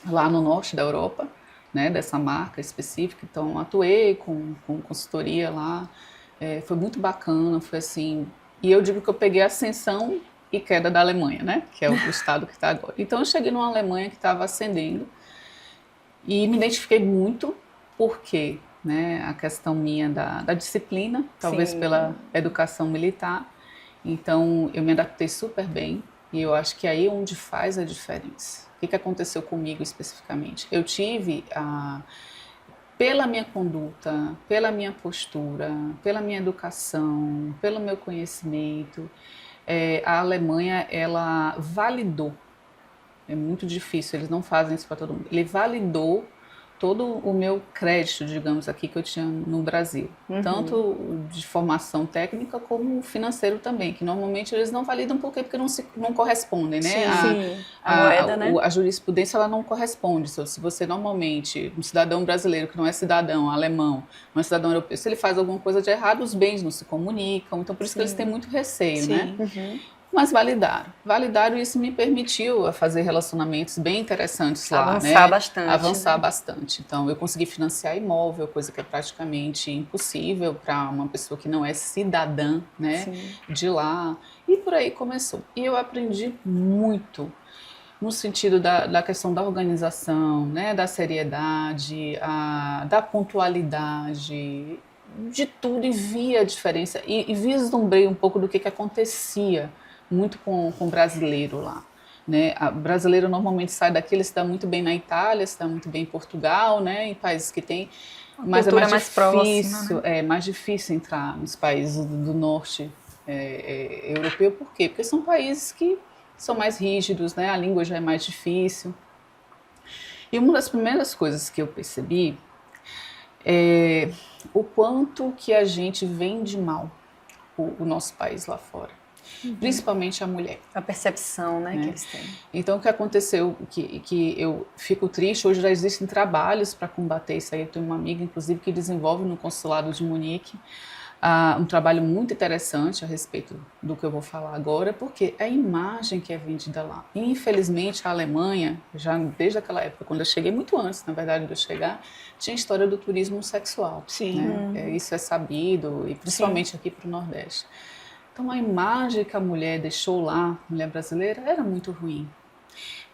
lá no norte da Europa, né, dessa marca específica, então atuei com consultoria lá, foi muito bacana, foi assim, e eu digo que eu peguei a ascensão e queda da Alemanha, né, que é o estado que está agora. Então eu cheguei numa Alemanha que estava ascendendo, e me identifiquei muito porque, né, a questão minha da disciplina, talvez pela educação militar. Então, eu me adaptei super bem e eu acho que aí é onde faz a diferença. O que aconteceu comigo especificamente? Eu tive, pela minha conduta, pela minha postura, pela minha educação, pelo meu conhecimento, a Alemanha, ela validou. É muito difícil, eles não fazem isso para todo mundo. Ele validou todo o meu crédito, digamos aqui, que eu tinha no Brasil. Tanto de formação técnica como financeiro também, que normalmente eles não validam porque não correspondem, né? Sim. A moeda, né? A jurisprudência, ela não corresponde. Se você normalmente, um cidadão brasileiro que não é cidadão alemão, não é cidadão europeu, se ele faz alguma coisa de errado, os bens não se comunicam. Então, por isso que eles têm muito receio, né? Mas validaram e isso me permitiu fazer relacionamentos bem interessantes lá, avançar bastante. Avançar bastante. Então, eu consegui financiar imóvel, coisa que é praticamente impossível para uma pessoa que não é cidadã, né, de lá. E por aí começou. E eu aprendi muito no sentido da questão da organização, né, da seriedade, da pontualidade, de tudo, e vi a diferença e vislumbrei um pouco do que acontecia muito com o brasileiro lá, né? O brasileiro normalmente sai daqui, ele se dá muito bem na Itália, se dá muito bem em Portugal, né? Em países que tem, mas é mais difícil, próxima, né? É mais difícil entrar nos países do norte europeu. Por quê? Porque são países que são mais rígidos, né? A língua já é mais difícil. E uma das primeiras coisas que eu percebi é o quanto que a gente vende mal o nosso país lá fora. Principalmente a mulher. A percepção, né, que eles têm. Então, o que aconteceu, que eu fico triste, hoje já existem trabalhos para combater isso aí. Eu tenho uma amiga, inclusive, que desenvolve no consulado de Munique um trabalho muito interessante a respeito do que eu vou falar agora, porque é a imagem que é vendida lá. E, infelizmente, a Alemanha, já desde aquela época, quando eu cheguei, muito antes, na verdade, de eu chegar, tinha a história do turismo sexual. Sim. Né? Isso é sabido, e principalmente aqui para o Nordeste. Então, a imagem que a mulher deixou lá, mulher brasileira, era muito ruim.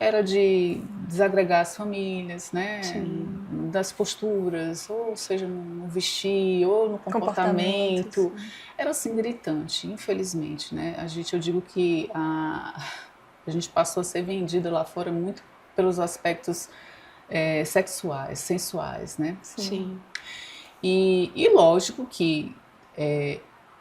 era de desagregar as famílias, né? Sim. Das posturas, ou seja, no vestir, ou no comportamento. Era assim gritante, infelizmente, né? Eu digo que a gente passou a ser vendido lá fora muito pelos aspectos sexuais, sensuais, né? Sim. E lógico que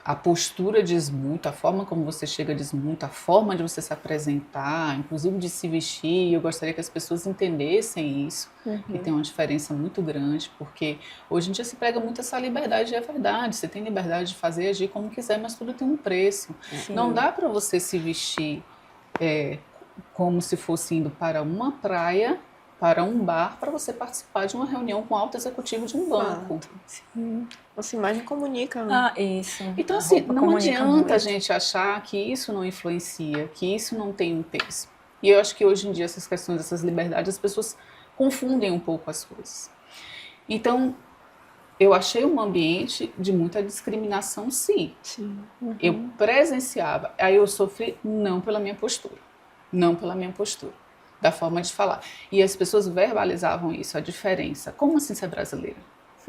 a postura diz muito, a forma como você chega diz muito, a forma de você se apresentar, inclusive de se vestir. Eu gostaria que as pessoas entendessem isso, que tem uma diferença muito grande, porque hoje em dia se prega muito essa liberdade, e é verdade, você tem liberdade de fazer e agir como quiser, mas tudo tem um preço. Sim. Não dá para você se vestir como se fosse indo para uma praia, para um bar, para você participar de uma reunião com o alto executivo de um banco. Sim. Nossa imagem comunica, né? Isso. Então, assim, não adianta a gente achar que isso não influencia, que isso não tem um peso. E eu acho que hoje em dia essas questões, essas liberdades, as pessoas confundem um pouco as coisas. Então, eu achei um ambiente de muita discriminação, sim. Eu presenciava, aí eu sofri não pela minha postura, da forma de falar. E as pessoas verbalizavam isso, a diferença. Como assim ser brasileira?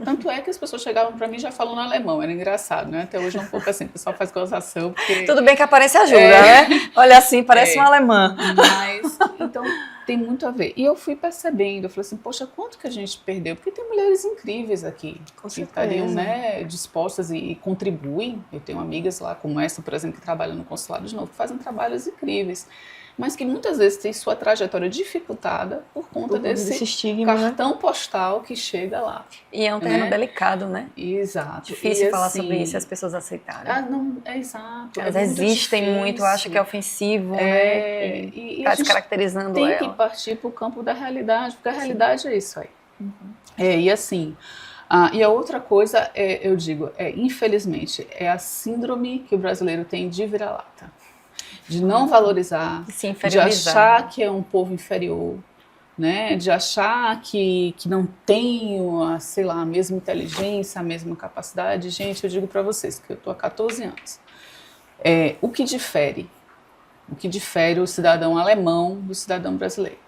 Tanto é que as pessoas chegavam para mim já falando alemão, era engraçado, né? Até hoje é um pouco assim, o pessoal faz gozação. Porque... Tudo bem que a aparência ajuda, né? Olha assim, parece uma alemã. Mas, então, tem muito a ver. E eu fui percebendo, eu falei assim, poxa, quanto que a gente perdeu? Porque tem mulheres incríveis aqui, que estariam, né, dispostas e contribuem. Eu tenho amigas lá, como essa, por exemplo, que trabalha no consulado de novo, que fazem trabalhos incríveis, mas que muitas vezes tem sua trajetória dificultada por conta desse estigma, cartão postal que chega lá. E é um terreno delicado, né? Exato. Difícil falar sobre isso e as pessoas aceitarem. Exato. Elas resistem muito, acham que é ofensivo, né? E está descaracterizando ela. Tem que partir para o campo da realidade, porque a realidade é isso aí. E assim, e a outra coisa, eu digo, infelizmente, é a síndrome que o brasileiro tem de vira-lata. De não valorizar, de achar que é um povo inferior, né? De achar que não tem, sei lá, a mesma inteligência, a mesma capacidade. Gente, eu digo para vocês que eu estou há 14 anos. O que difere o cidadão alemão do cidadão brasileiro?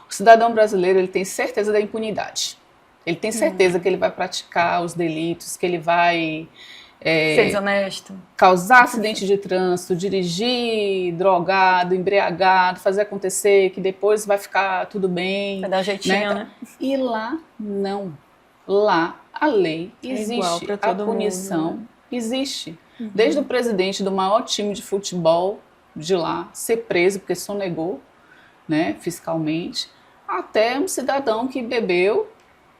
O cidadão brasileiro, ele tem certeza da impunidade. Ele tem certeza que ele vai praticar os delitos, que ele vai... ser desonesto, causar acidente de trânsito, dirigir drogado, embriagado, fazer acontecer, que depois vai ficar tudo bem. Vai dar um jeitinho, né? E lá, não. Lá, a lei existe, a punição existe. Desde o presidente do maior time de futebol de lá ser preso porque sonegou, né, fiscalmente, até um cidadão que bebeu,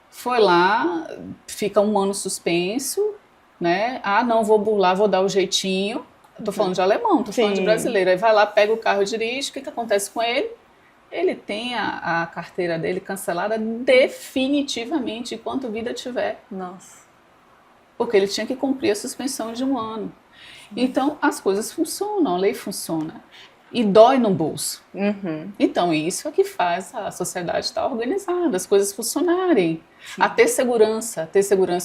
foi lá, fica um ano suspenso, né? Não, vou burlar, vou dar o jeitinho. Eu tô falando de alemão, tô falando de brasileiro. Aí vai lá, pega o carro e dirige. O que acontece com ele? Ele tem a carteira dele cancelada definitivamente enquanto vida tiver. Nossa. Porque ele tinha que cumprir a suspensão de um ano. Então, as coisas funcionam, a lei funciona. E dói no bolso. Então, isso é que faz a sociedade estar organizada, as coisas funcionarem. A ter segurança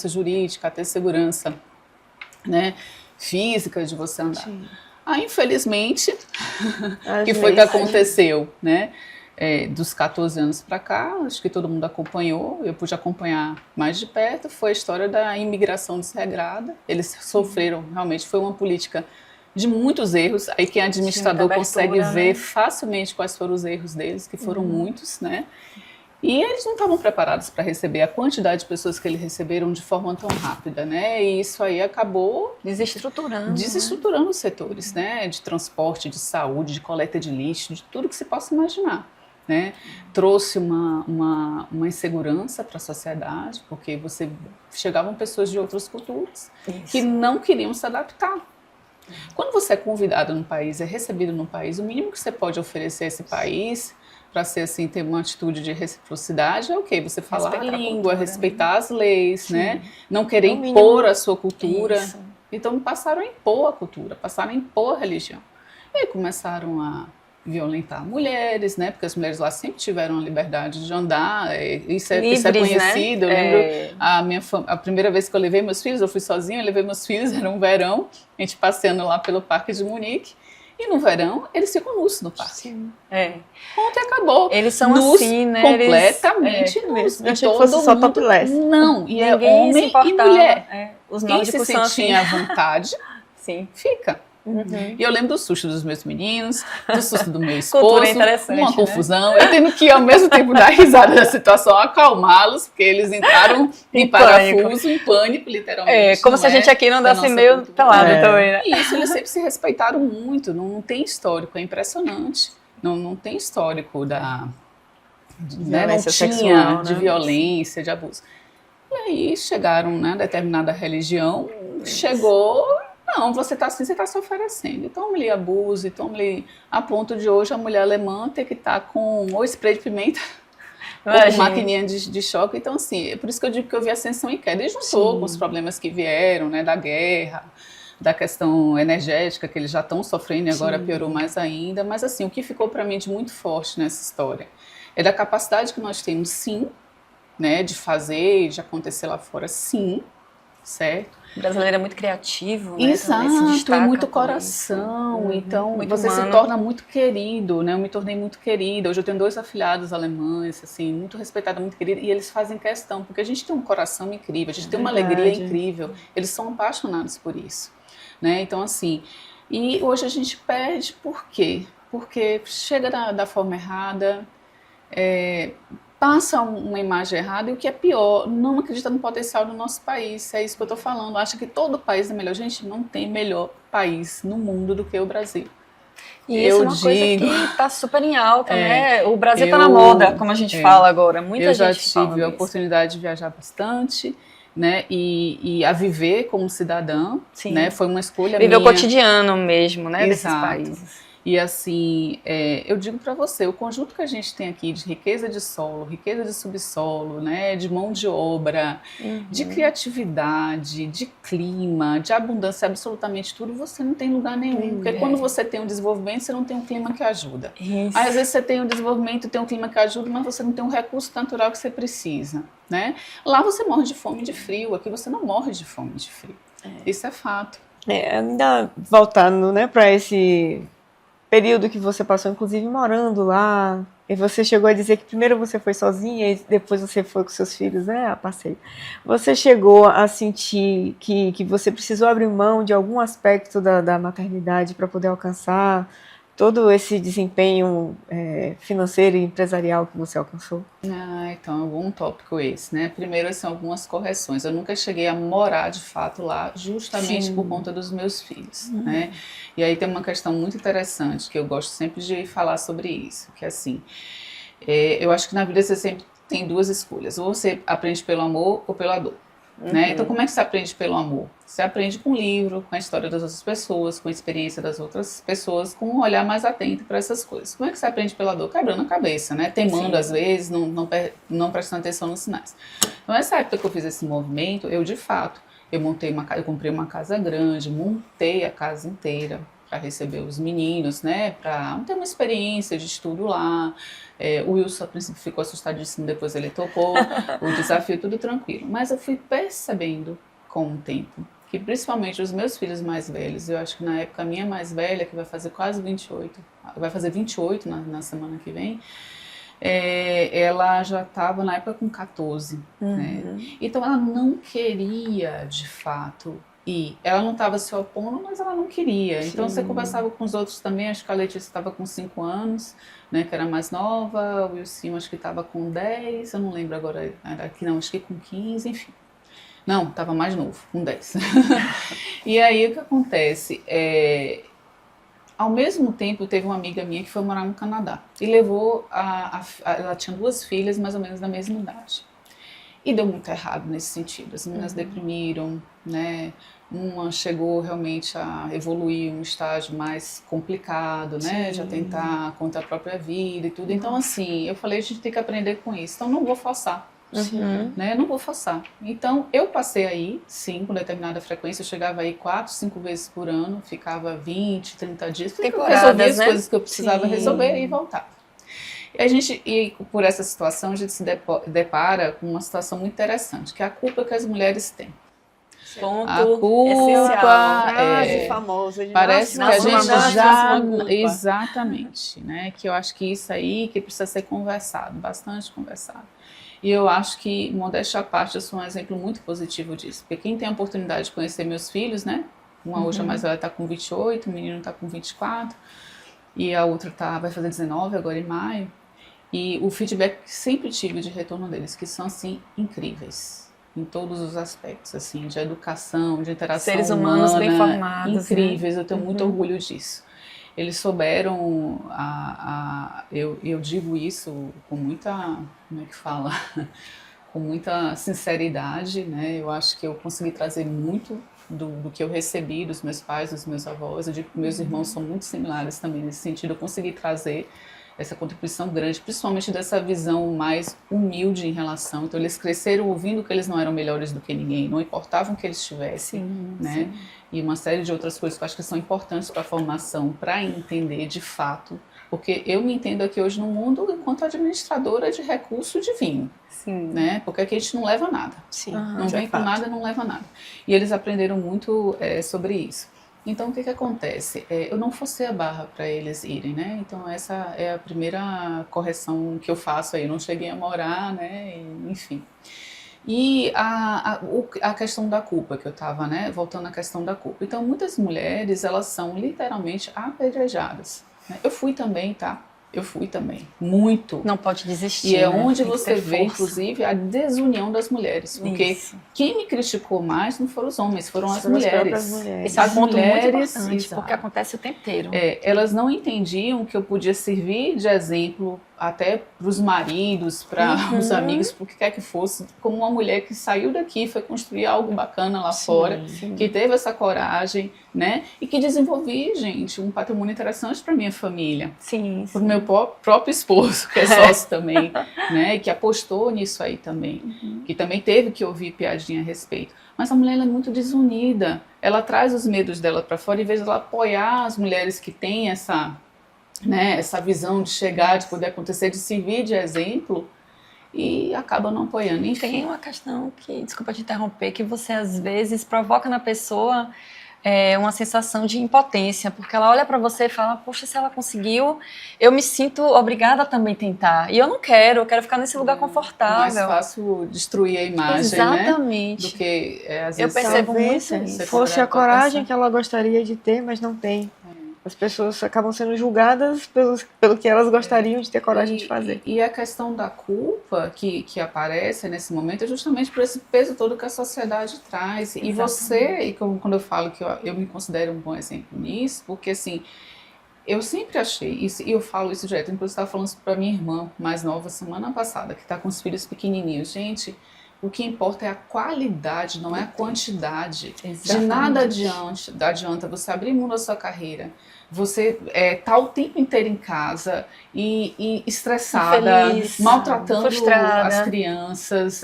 jurídica, a ter segurança, né, física de você andar. Infelizmente, que foi que aconteceu, né? Dos 14 anos para cá, acho que todo mundo acompanhou, eu pude acompanhar mais de perto, foi a história da imigração desregrada. Eles sofreram, realmente, foi uma política de muitos erros. Aí quem é administrador consegue ver facilmente quais foram os erros deles, que foram muitos, né? E eles não estavam preparados para receber a quantidade de pessoas que eles receberam de forma tão rápida, né? E isso aí acabou desestruturando os setores, né? De transporte, de saúde, de coleta de lixo, de tudo que se possa imaginar, né? Trouxe uma insegurança para a sociedade, porque chegavam pessoas de outras culturas que não queriam se adaptar. Quando você é convidado num país, é recebido num país, o mínimo que você pode oferecer a esse país, para ser assim, ter uma atitude de reciprocidade, é o quê? Você falar a língua, respeitar as leis, né? Não querer impor a sua cultura. Então passaram a impor a cultura, passaram a impor a religião. E aí começaram a violentar mulheres, né? Porque as mulheres lá sempre tiveram a liberdade de andar, isso é conhecido. Né? Eu lembro a primeira vez que eu levei meus filhos, eu fui sozinha, eu levei meus filhos, era um verão, a gente passeando lá pelo Parque de Munique, E no verão, eles ficam nus no parque. Sim. Ponto e acabou. Eles são Nus, assim, né? completamente nus. mesmo. Eu E achei que fosse todo só mundo- topless. Não, e é Ninguém se homem e importava. mulher. Os Quem se nórdicos são assim. sentia à vontade, Sim. fica. Uhum. E eu lembro do susto dos meus meninos, do susto do meu Cultura esposo, interessante, uma né? confusão. Eu tendo que, ao mesmo tempo, dar risada da situação, acalmá-los, porque eles entraram em parafuso, em pânico, literalmente. Como não se a gente aqui não da andasse nossa meio cultura. pelado É. também, né? E isso eles sempre se respeitaram muito, não tem histórico, é impressionante. Não tem histórico né, não Violência tinha sexual, de né? violência, de abuso. E aí chegaram, né, determinada religião, chegou, não, você está assim, você está se oferecendo. E tome-lhe abuso, e tome-lhe, a ponto de hoje a mulher alemã ter que estar com ou spray de pimenta, ou com Imagina. maquininha de choque. Então, assim, é por isso que eu digo que eu vi ascensão e queda. E juntou Sim. com os problemas que vieram, né, da guerra, da questão energética, que eles já estão sofrendo e agora Sim. piorou mais ainda. Mas, assim, o que ficou para mim de muito forte nessa história é da capacidade que nós temos, sim, né, de fazer e de acontecer lá fora, sim, certo? O brasileiro é muito criativo, né? Também se Exato, e destaca muito por coração, isso. então Muito você se humano. torna muito querido, né? Eu me tornei muito querida. Hoje eu tenho 2 afilhados alemães, assim, muito respeitada, muito querida, e eles fazem questão, porque a gente tem um coração incrível, a gente tem uma alegria Verdade. incrível, eles são apaixonados por isso, né? Então, assim, e hoje a gente perde por quê? Porque chega da forma errada, passa uma imagem errada, e o que é pior, não acredita no potencial do nosso país. É isso que eu estou falando. Acha que todo país é melhor. Gente, não tem melhor país no mundo do que o Brasil. E isso Eu é uma coisa digo- que está super em alta, né? O Brasil está na eu- moda, como a gente fala agora. Muita eu já gente fala tive a disso. oportunidade de viajar bastante, né? E a viver como cidadã, Sim. né? Foi uma escolha Viver o minha. cotidiano mesmo, né? Desses Exato. países. E assim, eu digo para você, o conjunto que a gente tem aqui de riqueza de solo, riqueza de subsolo, né, de mão de obra, de criatividade, de clima, de abundância, absolutamente tudo, você não tem lugar nenhum. Porque quando você tem um desenvolvimento, você não tem um clima que ajuda. Isso. Aí, às vezes você tem um desenvolvimento, tem um clima que ajuda, mas você não tem um recurso natural que você precisa, né? Lá você morre de fome e de frio, aqui você não morre de fome e de frio. Isso é fato. Ainda voltando, né, para esse período que você passou, inclusive, morando lá, e você chegou a dizer que primeiro você foi sozinha e depois você foi com seus filhos, né, a passeio. Você chegou a sentir que você precisou abrir mão de algum aspecto da maternidade para poder alcançar todo esse desempenho financeiro e empresarial que você alcançou? Então é um bom tópico esse, né? Primeiro, assim, algumas correções. Eu nunca cheguei a morar, de fato, lá, justamente Sim. por conta dos meus filhos, né? E aí tem uma questão muito interessante, que eu gosto sempre de falar sobre isso, que é assim, eu acho que na vida você sempre tem 2 escolhas, ou você aprende pelo amor ou pela dor. Né? Então, como é que você aprende pelo amor? Você aprende com o livro, com a história das outras pessoas, com a experiência das outras pessoas, com um olhar mais atento para essas coisas. Como é que você aprende pela dor? Quebrando a cabeça, né? Teimando às vezes, não prestando atenção nos sinais. Então, nessa época que eu fiz esse movimento, eu de fato, eu comprei uma casa grande, montei a casa inteira para receber os meninos, né? Para ter uma experiência de estudo lá. O Wilson, a princípio, ficou assustadíssimo, depois ele topou, o desafio tudo tranquilo. Mas eu fui percebendo com o tempo que, principalmente os meus filhos mais velhos, eu acho que na época a minha mais velha, que vai fazer quase 28, vai fazer 28 na semana que vem, ela já estava na época com 14, né? Então ela não queria, de fato, ir. Ela não estava se opondo, mas ela não queria. Então você conversava com os outros também, acho que a Letícia estava com 5 anos, né, que era mais nova, o Wilson acho que estava com 10, eu não lembro agora, não, acho que com 15, enfim. Não, estava mais novo, com 10. E aí o que acontece? Ao mesmo tempo, teve uma amiga minha que foi morar no Canadá e levou, ela tinha 2 filhas mais ou menos da mesma idade. E deu muito errado nesse sentido, as meninas deprimiram, né? Uma chegou realmente a evoluir um estágio mais complicado, né? De atentar contra a própria vida e tudo. Então, assim, eu falei, a gente tem que aprender com isso. Então, não vou forçar, né? Não vou forçar. Então, eu passei aí, sim, com determinada frequência. Eu chegava aí 4, 5 vezes por ano, ficava 20, 30 dias. Temporadas, Resolvia as né? coisas que eu precisava Sim. resolver e voltava. E por essa situação, a gente se depara com uma situação muito interessante, que é a culpa que as mulheres têm. Ponto A culpa essencial. frase famosa de parece que a nasce uma gente culpa, já... nasce uma culpa. Exatamente, né? Que eu acho que isso aí que precisa ser conversado, bastante conversado. E eu acho que, modéstia à parte, eu sou um exemplo muito positivo disso. Porque quem tem a oportunidade de conhecer meus filhos, né? Uma hoje, a mais velha está com 28, o menino está com 24, e a outra vai fazer 19 agora em maio. E o feedback que sempre tive de retorno deles, que são, assim, incríveis. Em todos os aspectos, assim, de educação, de interação Seres humanos humana, bem formados, incríveis, né? eu tenho muito orgulho disso. Eles souberam, eu digo isso com muita, como é que fala? Com muita sinceridade, né? Eu acho que eu consegui trazer muito do que eu recebi dos meus pais, dos meus avós. Eu digo que meus irmãos são muito similares também nesse sentido. Eu consegui trazer essa contribuição grande, principalmente dessa visão mais humilde em relação. Então, eles cresceram ouvindo que eles não eram melhores do que ninguém, não importavam que eles tivessem, né? E uma série de outras coisas que eu acho que são importantes para a formação, para entender de fato, porque eu me entendo aqui hoje no mundo enquanto administradora de recurso divino, né? Porque aqui a gente não leva nada, não vem com nada, não leva nada. E eles aprenderam muito sobre isso. Então, o que acontece? Eu não forcei a barra para eles irem, né? Então, essa é a primeira correção que eu faço aí. Eu não cheguei a morar, né? Enfim. E a questão da culpa que eu estava, né? Voltando à questão da culpa. Então, muitas mulheres, elas são literalmente apedrejadas, né? Eu fui também, tá? Eu fui também, muito. Não pode desistir. E é né? onde Tem que você ter vê, força. inclusive, a desunião das mulheres. Porque Isso. quem me criticou mais não foram os homens, foram as Foram as mulheres. próprias mulheres. Esse é um As ponto muito mulheres, importante, exato. porque acontece o tempo inteiro. Elas não entendiam que eu podia servir de exemplo até para os maridos, para os amigos, para o que quer que fosse, como uma mulher que saiu daqui, foi construir algo bacana lá fora, que teve essa coragem, né? E que desenvolvi, gente, um patrimônio interessante para minha família. Para o meu próprio esposo, que é sócio também, né? E que apostou nisso aí também. Que também teve que ouvir piadinha a respeito. Mas a mulher ela é muito desunida. Ela traz os medos dela para fora, em vez de ela apoiar as mulheres que têm essa, né, essa visão de chegar, de poder acontecer, de servir de exemplo, e acaba não apoiando. Enfim. Tem uma questão que, desculpa te interromper, que você às vezes provoca na pessoa uma sensação de impotência, porque ela olha para você e fala, poxa, se ela conseguiu, eu me sinto obrigada a também tentar. E eu não quero, eu quero ficar nesse lugar confortável. É mais fácil destruir a imagem, exatamente, né? Do que, às vezes, eu percebo muito Talvez isso. fosse a coragem que ela gostaria de ter, mas não tem. As pessoas acabam sendo julgadas pelo que elas gostariam de ter coragem de fazer. E a questão da culpa que aparece nesse momento é justamente por esse peso todo que a sociedade traz. E você, e quando eu falo que eu me considero um bom exemplo nisso, porque assim, eu sempre achei isso, e eu falo isso direto, inclusive eu estava falando isso para minha irmã mais nova semana passada, que está com os filhos pequenininhos. Gente, o que importa é a qualidade, não é a quantidade. Exatamente. De nada adianta você abrir mão da sua carreira, você tá o tempo inteiro em casa e estressada, infeliz, maltratando frustrada. as crianças,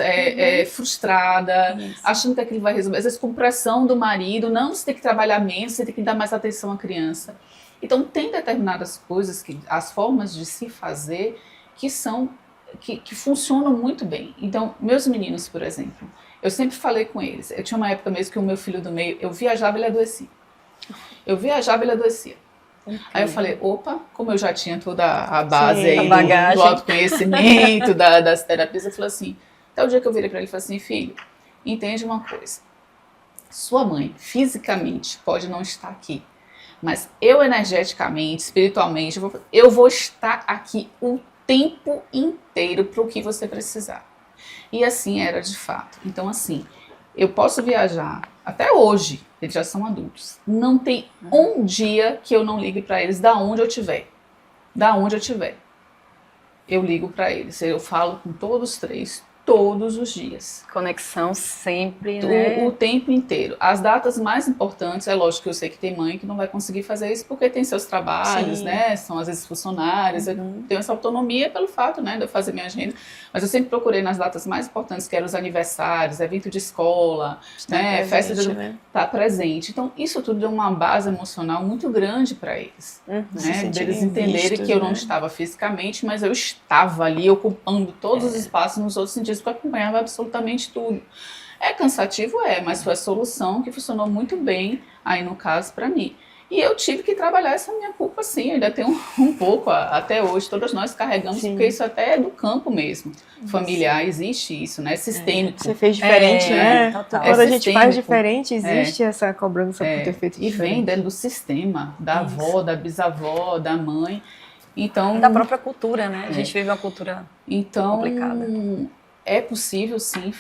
frustrada, achando que aquilo vai resolver. Às vezes com pressão do marido, não, você tem que trabalhar menos, você tem que dar mais atenção à criança. Então tem determinadas coisas, as formas de se fazer que são... Que funcionam muito bem. Então, meus meninos, por exemplo, eu sempre falei com eles. Eu tinha uma época mesmo que o meu filho do meio, eu viajava e ele adoecia. Aí eu falei, opa, como eu já tinha toda a base aí do autoconhecimento, das terapias, eu falei assim, até o dia que eu virei para ele e falei assim, filho, entende uma coisa, sua mãe fisicamente pode não estar aqui, mas eu energeticamente, espiritualmente, eu vou estar aqui o tempo inteiro para o que você precisar. E assim era de fato. Então assim, eu posso viajar até hoje, eles já são adultos. Não tem um dia que eu não ligue para eles, da onde eu estiver. Eu ligo para eles, eu falo com todos os três, todos os dias. Conexão sempre, né? O tempo inteiro. As datas mais importantes, é lógico que eu sei que tem mãe que não vai conseguir fazer isso porque tem seus trabalhos, né? São às vezes funcionários, eu tenho essa autonomia pelo fato, né, de eu fazer minha agenda. Mas eu sempre procurei nas datas mais importantes, que eram os aniversários, evento de escola, né, festa de... Tá presente. Então, isso tudo deu uma base emocional muito grande para eles. Né? Deles entenderem que eu não estava fisicamente, mas eu estava ali ocupando todos os espaços nos outros sentidos, porque eu acompanhava absolutamente tudo. É cansativo, mas foi a solução que funcionou muito bem aí no caso para mim. E eu tive que trabalhar essa minha culpa, sim, ainda tem um pouco até hoje, todas nós carregamos, Sim. porque isso até é do campo mesmo, familiar, existe isso, né, sistêmico. Você fez diferente, né? Total. Quando a gente sistêmico. faz diferente, existe essa cobrança por ter feito E diferente. vem dentro do sistema, da avó, da bisavó, da mãe. Então, Da própria cultura, né? A gente vive uma cultura complicada. É possível sim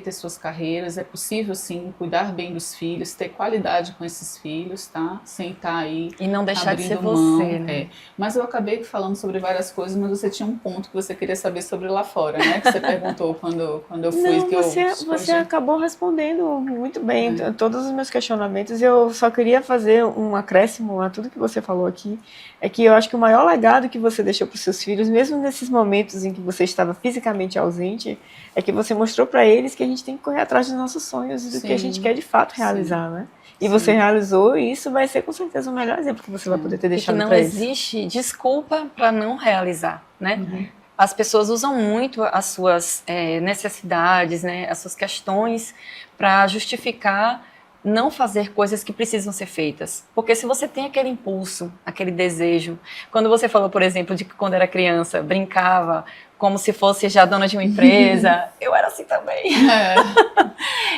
ter suas carreiras, é possível sim cuidar bem dos filhos, ter qualidade com esses filhos, tá? Sem estar aí E não deixar de ser abrindo mão, você, né? Mas eu acabei falando sobre várias coisas, mas você tinha um ponto que você queria saber sobre lá fora, né? Que você perguntou quando eu fui. Não, que você acabou respondendo muito bem todos os meus questionamentos. Eu só queria fazer um acréscimo a tudo que você falou aqui. É que eu acho que o maior legado que você deixou para os seus filhos, mesmo nesses momentos em que você estava fisicamente ausente, é que você mostrou para eles que a gente tem que correr atrás dos nossos sonhos e do que a gente quer de fato realizar, né? E você realizou, e isso vai ser com certeza o melhor exemplo que você vai poder ter deixado para eles. E que não existe desculpa para não realizar, né? As pessoas usam muito as suas necessidades, né? As suas questões para justificar não fazer coisas que precisam ser feitas. Porque se você tem aquele impulso, aquele desejo, quando você falou, por exemplo, de que quando era criança brincava como se fosse já dona de uma empresa, eu era assim também.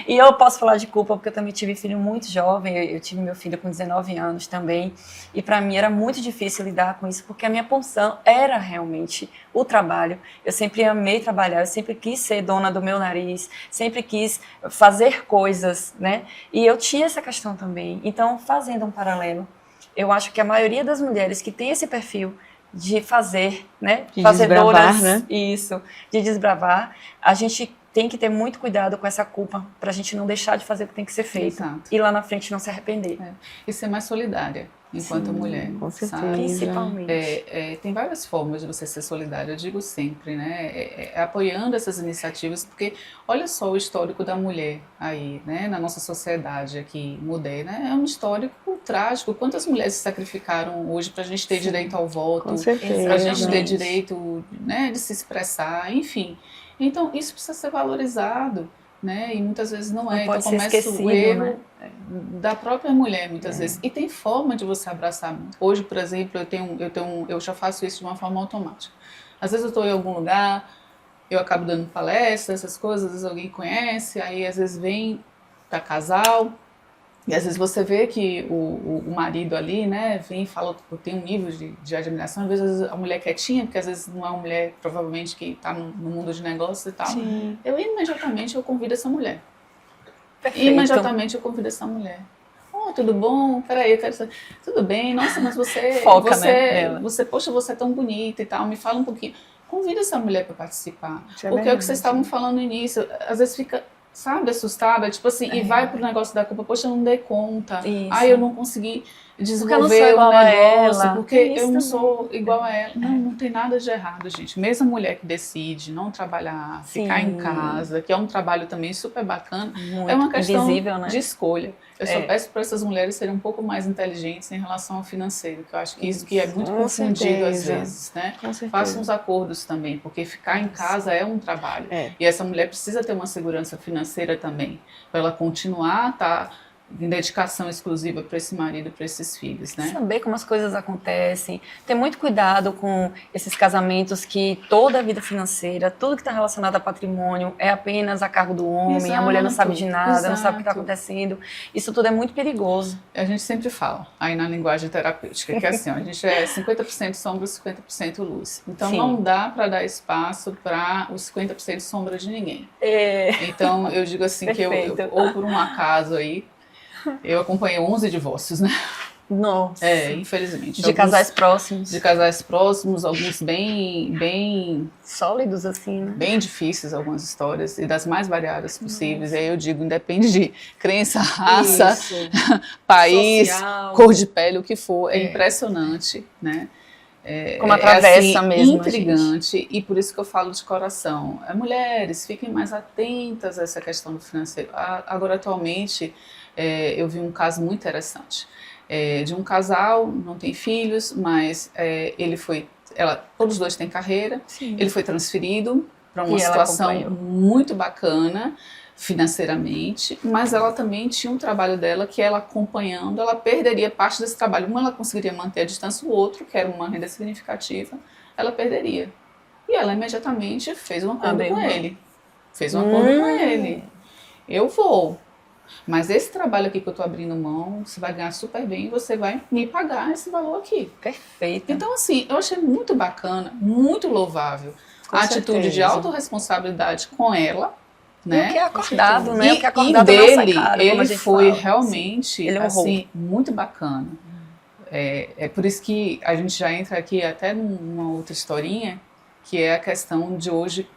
E eu posso falar de culpa porque eu também tive filho muito jovem, eu tive meu filho com 19 anos também, e para mim era muito difícil lidar com isso, porque a minha função era realmente o trabalho. Eu sempre amei trabalhar, eu sempre quis ser dona do meu nariz, sempre quis fazer coisas, né? E eu tinha essa questão também. Então, fazendo um paralelo, eu acho que a maioria das mulheres que tem esse perfil de fazer, né? De Fazedoras, desbravar, né? Isso, de desbravar, a gente tem que ter muito cuidado com essa culpa para a gente não deixar de fazer o que tem que ser feito. Exato. E lá na frente não se arrepender. E ser mais solidária enquanto mulher. Com certeza. Sabe? Principalmente. Tem várias formas de você ser solidária, eu digo sempre, né? Apoiando essas iniciativas, porque olha só o histórico da mulher aí, né? Na nossa sociedade aqui moderna, é um histórico trágico. Quantas mulheres se sacrificaram hoje para a gente ter direito ao voto, Com certeza. para a gente ter direito, né, de se expressar, enfim. Então, isso precisa ser valorizado, né? E muitas vezes não é. Pode então ser começa esquecido, o erro, né? Da própria mulher, muitas vezes. E tem forma de você abraçar. Hoje, por exemplo, eu já faço isso de uma forma automática. Às vezes eu estou em algum lugar, eu acabo dando palestra, essas coisas, às vezes alguém conhece, aí às vezes vem para casal, e às vezes você vê que o marido ali, né, vem e fala, tem um nível de admiração, às vezes a mulher quietinha, porque às vezes não é uma mulher, provavelmente, que está no mundo de negócios e tal. Sim. Eu imediatamente convido essa mulher. Perfeito. Imediatamente eu convido essa mulher. Oh, tudo bom? Peraí, eu quero saber. Tudo bem, nossa, mas você... Foca, né, Poxa, você é tão bonita e tal, me fala um pouquinho. Convida essa mulher para participar. Isso é Porque é o verdade. que vocês estavam falando no início, às vezes fica, sabe, assustada, tipo assim, e vai pro negócio da culpa, poxa, eu não dei conta. Isso. Ai, eu não consegui desenvolver eu não sou igual o a negócio, ela. porque Tem isso eu não também. sou igual a ela. Não tem nada de errado, gente. Mesmo a mulher que decide não trabalhar, ficar Sim. em casa, que é um trabalho também super bacana, Muito é uma questão invisível, né? de escolha. Eu só peço para essas mulheres serem um pouco mais inteligentes em relação ao financeiro, que eu acho que isso que é muito Com confundido às certeza. vezes, né? Com certeza. Façam uns acordos também, porque ficar em casa é um trabalho. E essa mulher precisa ter uma segurança financeira também, para ela continuar em dedicação exclusiva para esse marido, para esses filhos, né? Saber como as coisas acontecem, ter muito cuidado com esses casamentos que toda a vida financeira, tudo que está relacionado a patrimônio é apenas a cargo do homem, a mulher não sabe de nada, não sabe o que está acontecendo. Isso tudo é muito perigoso. A gente sempre fala, aí na linguagem terapêutica, que é assim, ó, a gente é 50% sombra, 50% luz. Então Sim. não dá para dar espaço para os 50% sombra de ninguém. Então eu digo assim, que eu, ou por um acaso aí, eu acompanhei 11 divórcios, né? Nossa. Infelizmente. De casais próximos. De casais próximos, alguns bem sólidos, assim, né? Bem difíceis, algumas histórias, e das mais variadas possíveis. E aí eu digo, independe de crença, raça, país, social, cor de pele, o que for. É impressionante, né? Como atravessa assim, mesmo, intrigante, e por isso que eu falo de coração. Mulheres, fiquem mais atentas a essa questão do financeiro. Agora, atualmente, eu vi um caso muito interessante. De um casal, não tem filhos, mas todos os dois têm carreira. Sim. Ele foi transferido para uma situação muito bacana, financeiramente, mas ela também tinha um trabalho dela que ela acompanhando, ela perderia parte desse trabalho. Uma ela conseguiria manter a distância, o outro, que era uma renda significativa, ela perderia. E ela imediatamente fez um acordo com ele. Fez um acordo com ele. Eu vou. Mas esse trabalho aqui que eu estou abrindo mão, você vai ganhar super bem e você vai me pagar esse valor aqui. Perfeito. Então, assim, eu achei muito bacana, muito louvável a atitude de autorresponsabilidade com ela, né? E o que é acordado, né? O que é acordado dele, não sai caro, como a ele gente foi fala. realmente, Ele honrou. assim, muito bacana. É por isso que a gente já entra aqui até numa outra historinha, que é a questão de hoje,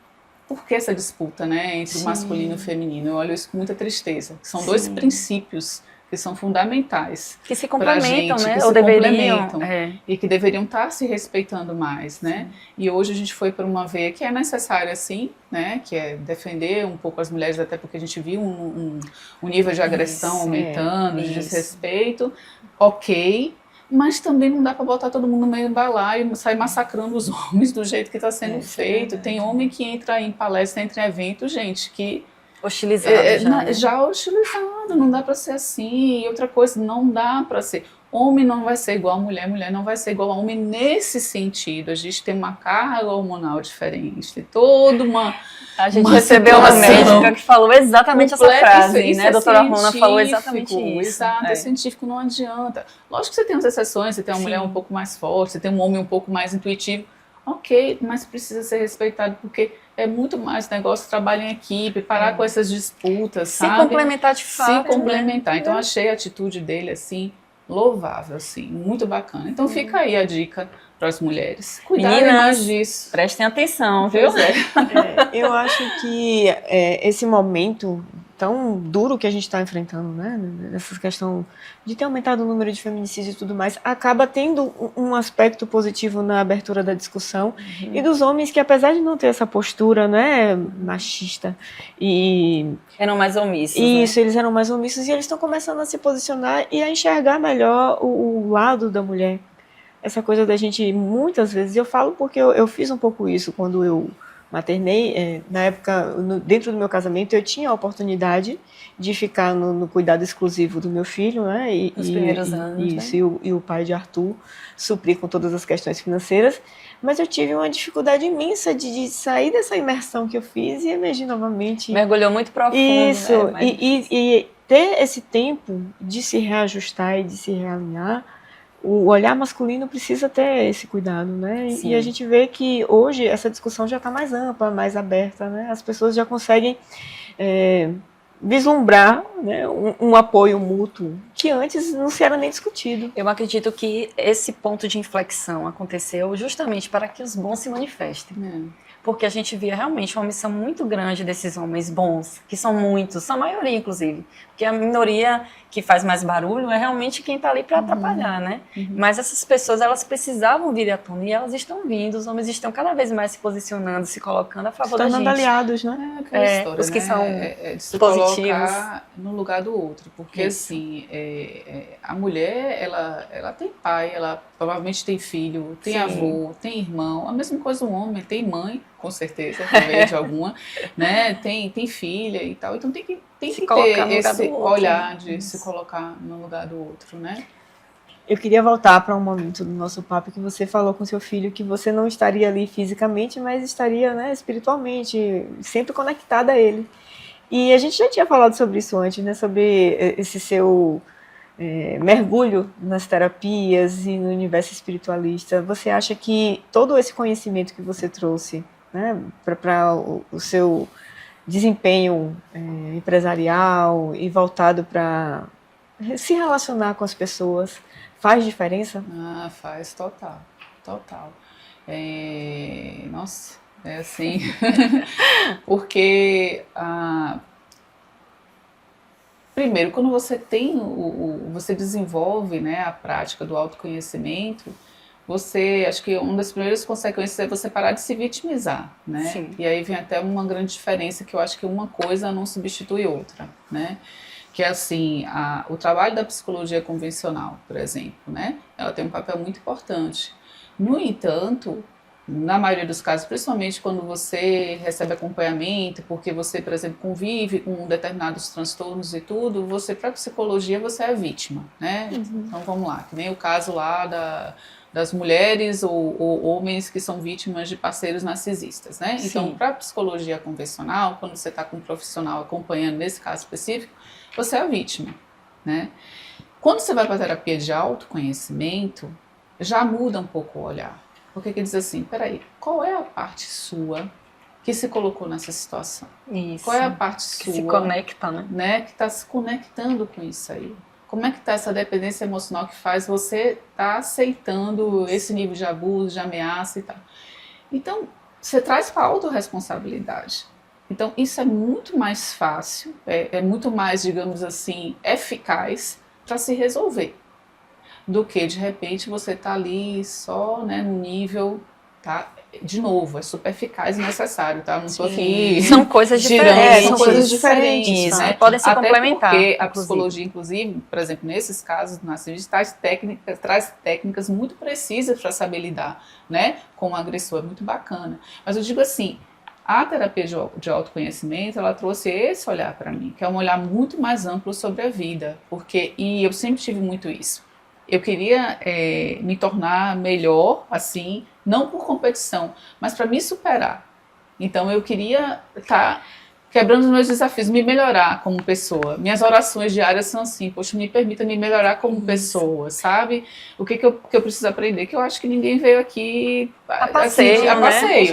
por que essa disputa, né, entre o masculino e o feminino? Eu olho isso com muita tristeza. São dois princípios que são fundamentais. Que se complementam, gente, né? Que Ou se deveriam. complementam e que deveriam estar se respeitando mais, né? E hoje a gente foi por uma veia que é necessária, sim, né? Que é defender um pouco as mulheres, até porque a gente viu um nível de agressão aumentando, de desrespeito. Ok. Mas também não dá para botar todo mundo no meio do balaio e sair massacrando os homens do jeito que está sendo feito. Tem homem que entra em palestra, entra em evento, gente, que... Hostilizado já hostilizado, não dá para ser assim. E outra coisa, não dá para ser. Homem não vai ser igual a mulher, mulher não vai ser igual a homem nesse sentido. A gente tem uma carga hormonal diferente, tem toda uma... A gente recebeu uma médica que falou exatamente essa frase, né? A doutora Rona falou exatamente isso. Exato, é científico, não adianta. Lógico que você tem as exceções, você tem uma mulher um pouco mais forte, você tem um homem um pouco mais intuitivo. Ok, mas precisa ser respeitado, porque é muito mais negócio, trabalho em equipe, parar com essas disputas, sabe? Se complementar de fato. Se complementar. Né? Então, achei a atitude dele, assim, louvável, assim, muito bacana. Então, fica aí a dica para as mulheres. Cuidarem mais disso. Prestem atenção, viu? Eu acho que esse momento tão duro que a gente está enfrentando, né, nessa questão de ter aumentado o número de feminicídios e tudo mais, acaba tendo um aspecto positivo na abertura da discussão e dos homens que, apesar de não ter essa postura, né, machista e... Eram mais omissos. Isso, né? Eles eram mais omissos e eles estão começando a se posicionar e a enxergar melhor o lado da mulher. Essa coisa da gente, muitas vezes, eu falo porque eu fiz um pouco isso quando eu maternei, na época, dentro do meu casamento, eu tinha a oportunidade de ficar no cuidado exclusivo do meu filho, né? Nos primeiros anos. Isso, né? e o pai de Arthur suprir com todas as questões financeiras, mas eu tive uma dificuldade imensa de sair dessa imersão que eu fiz e emergir novamente. Mergulhou muito profundo. Isso, né? e ter esse tempo de se reajustar e de se realinhar, o olhar masculino precisa ter esse cuidado, né? Sim. E a gente vê que hoje essa discussão já está mais ampla, mais aberta, né? As pessoas já conseguem vislumbrar, né, um apoio mútuo que antes não se era nem discutido. Eu acredito que esse ponto de inflexão aconteceu justamente para que os bons se manifestem. Porque a gente via realmente uma missão muito grande desses homens bons, que são muitos, são a maioria, inclusive. Porque a minoria que faz mais barulho é realmente quem está ali para atrapalhar, né? Mas essas pessoas, elas precisavam vir à tona e elas estão vindo, os homens estão cada vez mais se posicionando, se colocando a favor da gente. Tornando aliados, né? História, os que são de se positivos. Colocar no lugar do outro. Porque, assim, a mulher, ela tem pai, ela provavelmente tem filho, tem avô, tem irmão. A mesma coisa o homem, tem mãe, com certeza, também de alguma, né? Tem filha e tal. Então tem que ter esse olhar de se colocar no lugar do outro, né? Eu queria voltar para um momento do nosso papo que você falou com seu filho que você não estaria ali fisicamente, mas estaria, né, espiritualmente, sempre conectada a ele. E a gente já tinha falado sobre isso antes, né? Sobre esse seu mergulho nas terapias e no universo espiritualista. Você acha que todo esse conhecimento que você trouxe, né, para o seu desempenho empresarial e voltado para se relacionar com as pessoas, faz diferença? Faz total. Nossa, é assim, porque primeiro, quando você tem você desenvolve, né, a prática do autoconhecimento, acho que uma das primeiras consequências é você parar de se vitimizar, né? Sim. E aí vem até uma grande diferença, que eu acho que uma coisa não substitui outra, né? Que é assim, o trabalho da psicologia convencional, por exemplo, né? Ela tem um papel muito importante. No entanto, na maioria dos casos, principalmente quando você recebe acompanhamento, porque você, por exemplo, convive com determinados transtornos e tudo, você, para a psicologia, você é vítima, né? Então, vamos lá, que nem o caso lá das mulheres ou homens que são vítimas de parceiros narcisistas, né? Então, para a psicologia convencional, quando você está com um profissional acompanhando nesse caso específico, você é a vítima, né? Quando você vai para a terapia de autoconhecimento, já muda um pouco o olhar. Porque que diz assim, peraí, qual é a parte sua que se colocou nessa situação? Isso. Qual é a parte sua que se conecta, né? Que está se conectando com isso aí? Como é que está essa dependência emocional que faz você estar aceitando esse nível de abuso, de ameaça e tal? Então, você traz para a autorresponsabilidade. Então, isso é muito mais fácil, é muito mais, digamos assim, eficaz para se resolver. Do que, de repente, você tá ali só, né, no nível, tá? De novo, é super eficaz e necessário, tá? Não tô aqui são coisas diferentes. São coisas diferentes, né? Podem se até complementar. Porque a psicologia, inclusive, por exemplo, nesses casos do narcisismo, traz técnicas muito precisas para saber lidar, né? Com o agressor, é muito bacana. Mas eu digo assim, a terapia de autoconhecimento, ela trouxe esse olhar para mim, que é um olhar muito mais amplo sobre a vida, e eu sempre tive muito isso. Eu queria me tornar melhor, assim, não por competição, mas para me superar. Então eu queria estar quebrando os meus desafios, me melhorar como pessoa. Minhas orações diárias são assim, poxa, me permita me melhorar como pessoa, sabe? O que eu preciso aprender? Que eu acho que ninguém veio aqui a passeio,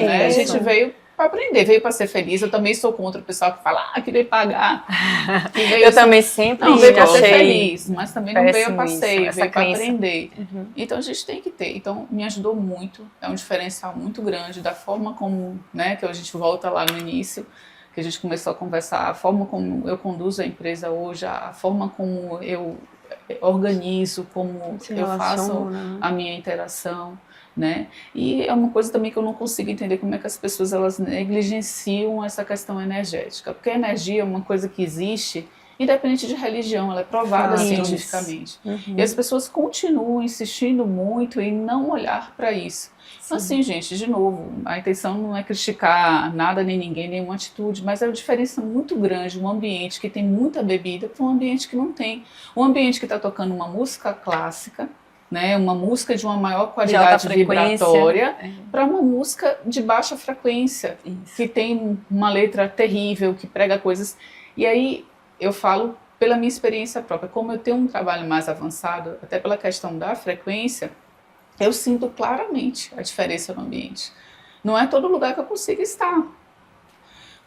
né? A gente veio para aprender, veio para ser feliz. Eu também sou contra o pessoal que fala, que veio pagar. Que veio também sempre não veio para ser feliz, mas também não veio a passeio, veio para crença. aprender. Então a gente tem que ter. Então me ajudou muito, é um diferencial muito grande da forma como, né, que a gente volta lá no início, que a gente começou a conversar, a forma como eu conduzo a empresa hoje, a forma como eu organizo, como eu faço a minha interação. Né? E é uma coisa também que eu não consigo entender como é que as pessoas elas negligenciam essa questão energética, porque a energia é uma coisa que existe independente de religião, ela é provada cientificamente. E as pessoas continuam insistindo muito em não olhar para isso. Então, assim, gente, de novo, a intenção não é criticar nada, nem ninguém, nenhuma atitude, mas é uma diferença muito grande um ambiente que tem muita bebida para um ambiente que não tem. Um ambiente que está tocando uma música clássica, né, uma música de uma maior qualidade vibratória para uma música de baixa frequência, que tem uma letra terrível, que prega coisas. E aí eu falo pela minha experiência própria, como eu tenho um trabalho mais avançado, até pela questão da frequência, eu sinto claramente a diferença no ambiente. Não é todo lugar que eu consigo estar.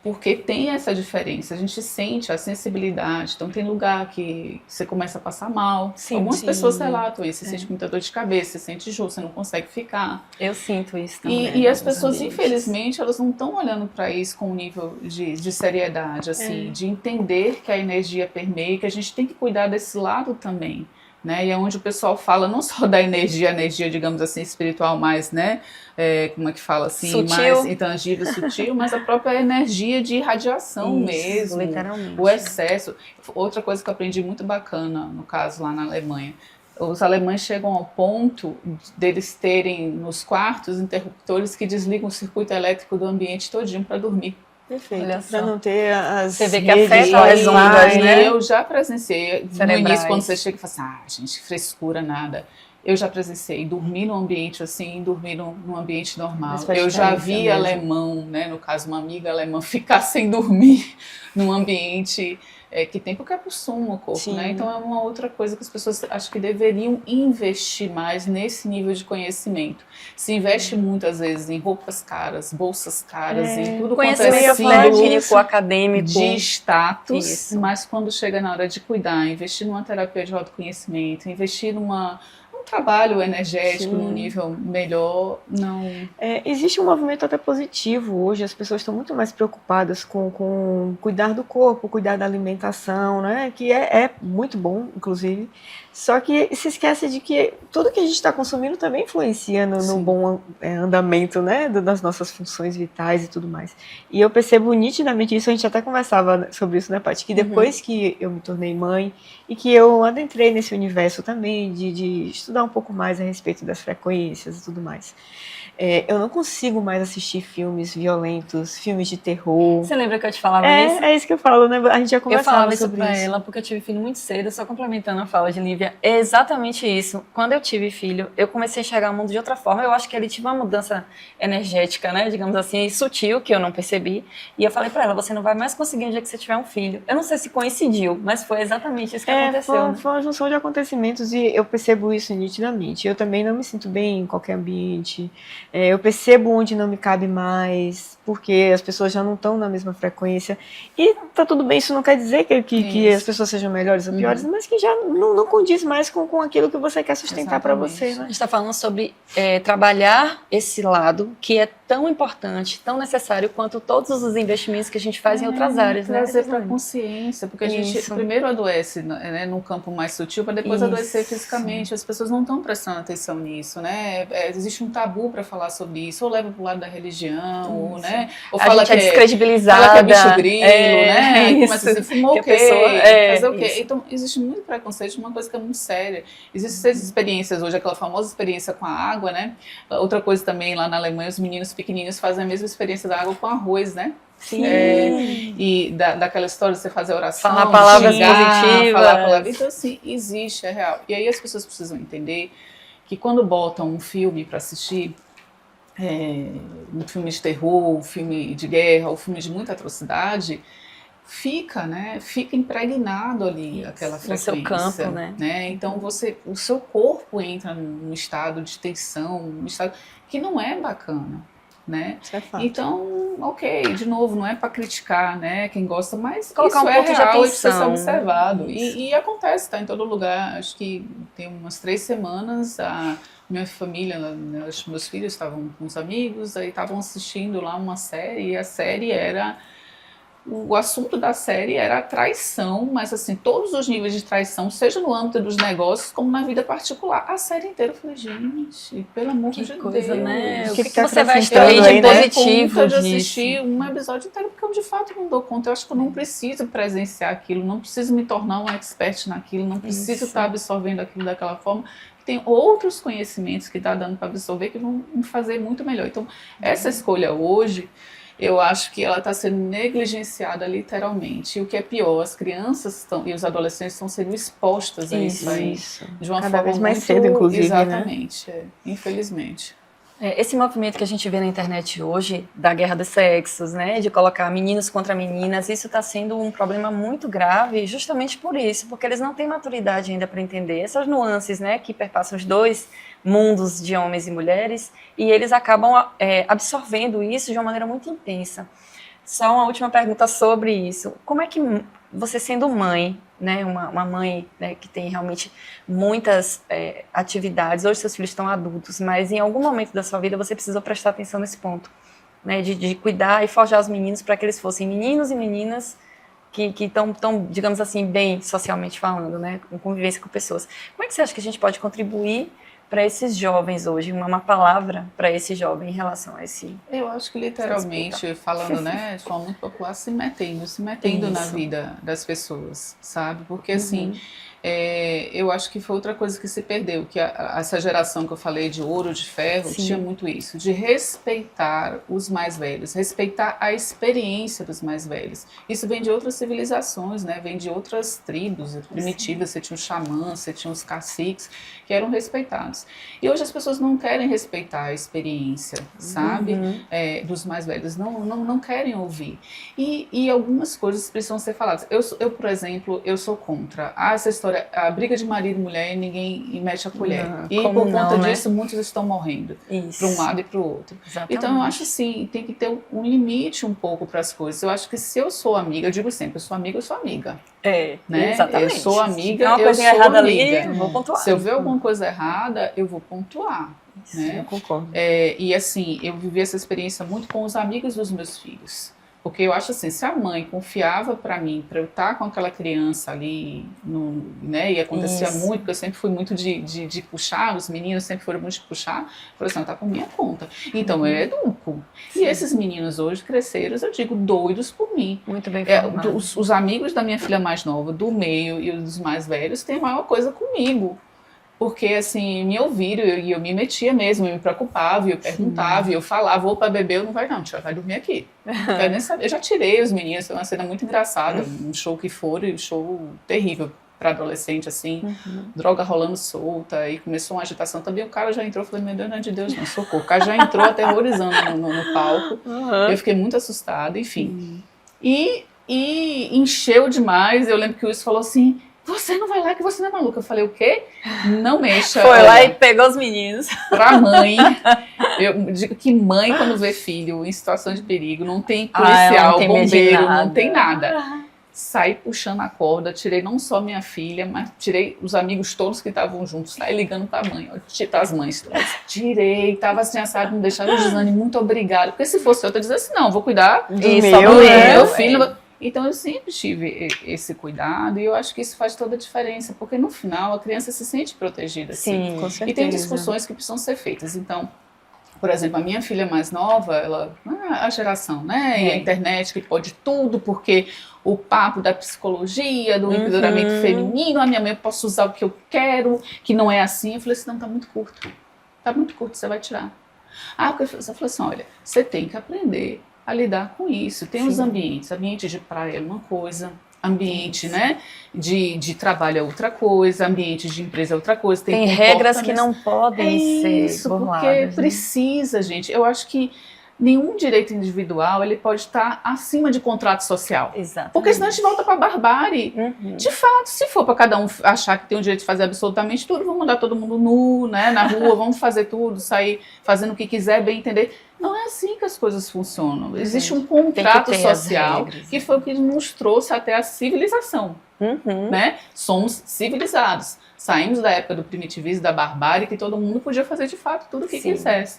Porque tem essa diferença, a gente sente a sensibilidade. Então tem lugar que você começa a passar mal. Algumas pessoas relatam isso, você sente muita dor de cabeça, você sente enjoo, você não consegue ficar. Eu sinto isso também. E as pessoas, infelizmente, elas não estão olhando para isso com um nível de seriedade, assim, de entender que a energia permeia, que a gente tem que cuidar desse lado também. Né? E é onde o pessoal fala não só da energia, digamos assim, espiritual mais, né? Como é que fala assim? Sutil. Mais intangível, sutil, mas a própria energia de irradiação mesmo. Literalmente. O excesso. Outra coisa que eu aprendi muito bacana, no caso lá na Alemanha, os alemães chegam ao ponto deles terem nos quartos interruptores que desligam o circuito elétrico do ambiente todinho para dormir. Perfeito, para não ter as você vê que afeta as ondas, né? Eu já presenciei, no início, quando você chega e fala assim, gente, frescura, nada. Eu já presenciei dormir num ambiente assim, dormir num ambiente normal. Eu já vi alemão, né, no caso uma amiga alemã, ficar sem dormir num ambiente que tem porque é pro sumo o corpo, né? Então é uma outra coisa que as pessoas acho que deveriam investir mais nesse nível de conhecimento. Se investe muitas vezes em roupas caras, bolsas caras, em tudo quanto é símbolo acadêmico de status, mas quando chega na hora de cuidar, investir numa terapia de autoconhecimento, investir num trabalho energético num nível melhor, não... existe um movimento até positivo hoje, as pessoas estão muito mais preocupadas com cuidar do corpo, cuidar da alimentação, né? Que é muito bom, inclusive, só que se esquece de que tudo que a gente está consumindo também influencia no bom andamento, né? Das nossas funções vitais e tudo mais. E eu percebo nitidamente isso, a gente até conversava sobre isso, né, Paty? Que depois que eu me tornei mãe e que eu adentrei nesse universo também de estudar estudar um pouco mais a respeito das frequências e tudo mais. Eu não consigo mais assistir filmes violentos, filmes de terror. Você lembra que eu te falava isso? É isso que eu falo, né? A gente já Eu conversava falava isso sobre pra isso. ela porque eu tive filho muito cedo, só complementando a fala de Lívia. É exatamente isso. Quando eu tive filho, eu comecei a enxergar o mundo de outra forma. Eu acho que ele tive uma mudança energética, né? Digamos assim, sutil, que eu não percebi. E eu falei pra ela, você não vai mais conseguir um dia que você tiver um filho. Eu não sei se coincidiu, mas foi exatamente isso que aconteceu. Foi uma junção de acontecimentos e eu percebo isso nitidamente. Eu também não me sinto bem em qualquer ambiente. Eu percebo onde não me cabe mais, porque as pessoas já não estão na mesma frequência. E tá tudo bem, isso não quer dizer que as pessoas sejam melhores ou piores, mas que já não condiz mais com aquilo que você quer sustentar para você. Né? A gente está falando sobre trabalhar esse lado que é tão importante, tão necessário quanto todos os investimentos que a gente faz em outras áreas. Trazer para a consciência, porque a gente primeiro adoece, né, num campo mais sutil para depois adoecer fisicamente. As pessoas não estão prestando atenção nisso, né? Existe um tabu para falar sobre isso, ou leva para o lado da religião, ou, né? Ou fala que é descredibilizada. Fala que é bicho grilo, né? Isso, Mas assim, fumou o quê? Fazer o quê? Então, existe muito preconceito, uma coisa que é muito séria. Existem essas experiências hoje, aquela famosa experiência com a água, né? Outra coisa também, lá na Alemanha, os meninos pequenininhos fazem a mesma experiência da água com arroz, né? Sim. E daquela história de você fazer oração, falar palavras positivas. Falar palavras. Então, assim, existe, é real. E aí as pessoas precisam entender que quando botam um filme para assistir, um filme de terror, um filme de guerra, um filme de muita atrocidade, fica impregnado ali aquela frequência. No seu campo, né? Então o seu corpo entra num estado de tensão, num estado que não é bacana. Né? Isso é fato. Então, ok, de novo, não é para criticar, né, quem gosta, mas colocar isso um é ponto de real, atenção, isso precisa ser observado. Né? E acontece, está em todo lugar. Acho que tem umas 3 semanas, a minha família, né, os meus filhos estavam com os amigos, aí estavam assistindo lá uma série, e a série era... O assunto da série era a traição, mas assim, todos os níveis de traição, seja no âmbito dos negócios, como na vida particular. A série inteira, eu falei, gente, pelo amor de coisa, Deus. né? O que você vai extrair extrair de Eu positivo de assistir um episódio inteiro, porque eu de fato não dou conta. Eu acho que eu não preciso presenciar aquilo, não preciso me tornar um expert naquilo, não preciso estar absorvendo aquilo daquela forma. Tem outros conhecimentos que está dando para absorver que vão me fazer muito melhor. Então, essa escolha hoje... eu acho que ela está sendo negligenciada literalmente. E o que é pior, as crianças e os adolescentes estão sendo expostas a isso aí. De uma Cada forma vez mais muito... cedo, inclusive, Exatamente, infelizmente. Esse movimento que a gente vê na internet hoje, da guerra dos sexos, né, de colocar meninos contra meninas, isso está sendo um problema muito grave justamente por isso, porque eles não têm maturidade ainda para entender essas nuances, né, que perpassam os dois mundos de homens e mulheres, e eles acabam absorvendo isso de uma maneira muito intensa. Só uma última pergunta sobre isso. Como é que você, sendo mãe, né, uma mãe, né, que tem realmente muitas atividades, hoje seus filhos estão adultos, mas em algum momento da sua vida você precisou prestar atenção nesse ponto, né, de cuidar e forjar os meninos para que eles fossem meninos e meninas que estão, digamos assim, bem socialmente falando, né, com convivência com pessoas. Como é que você acha que a gente pode contribuir para esses jovens hoje, uma palavra para esse jovem em relação a esse... Eu acho que literalmente, falando, né, de forma muito popular, se metendo na vida das pessoas, sabe? Porque assim, eu acho que foi outra coisa que se perdeu, que essa geração que eu falei de ouro, de ferro, tinha muito isso, de respeitar os mais velhos, respeitar a experiência dos mais velhos. Isso vem de outras civilizações, né? Vem de outras tribos primitivas, você tinha os xamãs, você tinha os caciques, que eram respeitados. E hoje as pessoas não querem respeitar a experiência, sabe? Dos mais velhos, não querem ouvir. E algumas coisas precisam ser faladas. Eu, por exemplo, eu sou contra essa história, a briga de marido e mulher, ninguém mete a colher. E por conta disso, muitos estão morrendo, para um lado e para o outro. Exatamente. Então eu acho assim, tem que ter um limite um pouco para as coisas. Eu acho que se eu sou amiga, eu digo sempre, eu sou amiga. Né? Exatamente. Eu sou amiga, uma eu sou errada amiga. Ali, vou pontuar. Se eu ver alguma coisa errada, eu vou pontuar. Né? Eu concordo. E assim, eu vivi essa experiência muito com os amigos dos meus filhos. Porque eu acho assim, se a mãe confiava para mim, para eu estar com aquela criança ali, né, e acontecia muito, porque eu sempre fui muito de puxar, os meninos sempre foram muito de puxar, eu falei assim, tá por minha conta. Então eu educo. E esses meninos hoje cresceram, eu digo, doidos por mim. Muito bem os amigos da minha filha mais nova, do meio e os mais velhos, têm a maior coisa comigo. Porque, assim, me ouviram e eu me metia mesmo, eu me preocupava, eu perguntava, e eu falava, vou pra beber, eu não vai não, tia, vai dormir aqui. Não quero nem saber. Eu já tirei os meninos, foi uma cena muito engraçada, um show que foi, um show terrível para adolescente, assim, droga rolando solta, e começou uma agitação também, o cara já entrou, eu falei, meu Deus, não é de Deus não, socorro. O cara já entrou aterrorizando no palco, eu fiquei muito assustada, enfim. E encheu demais, eu lembro que o Wilson falou assim, você não vai lá que você não é maluca. Eu falei, o quê? Não mexa. Foi lá e pegou os meninos. Pra mãe, eu digo que mãe, quando vê filho em situação de perigo, não tem policial, não tem bombeiro, não tem nada. Saí puxando a corda, tirei não só minha filha, mas tirei os amigos todos que estavam juntos, saí ligando pra mãe, as mães todas. Tirei, tava assim, assado, não deixaram o desânimo, muito obrigada. Porque se fosse outra, eu dizia assim, não, vou cuidar do meu filho. Então eu sempre tive esse cuidado e eu acho que isso faz toda a diferença, porque no final a criança se sente protegida. Sim, com certeza. E tem discussões que precisam ser feitas. Então, por exemplo, a minha filha mais nova, ela, a geração, né? E a internet que pode tudo, porque o papo da psicologia, do empoderamento feminino, a minha mãe, eu posso usar o que eu quero, que não é assim. Eu falei assim, não, tá muito curto. Tá muito curto, você vai tirar. Porque você falou assim, olha, você tem que aprender a lidar com isso. Tem os ambientes, ambiente de praia é uma coisa, ambiente, né, de trabalho é outra coisa, ambiente de empresa é outra coisa. Tem regras que não podem ser isso, burladas, porque né? precisa, gente. Eu acho que nenhum direito individual ele pode estar acima de contrato social. Exato. Porque senão a gente volta para a barbárie. De fato, se for para cada um achar que tem o direito de fazer absolutamente tudo, vamos mandar todo mundo nu, né, na rua, vamos fazer tudo, sair fazendo o que quiser, bem entender. Não é assim que as coisas funcionam. Existe um contrato social que foi o que nos trouxe até a civilização. Né? Somos civilizados. Saímos da época do primitivismo, da barbárie, que todo mundo podia fazer de fato tudo o que quisesse.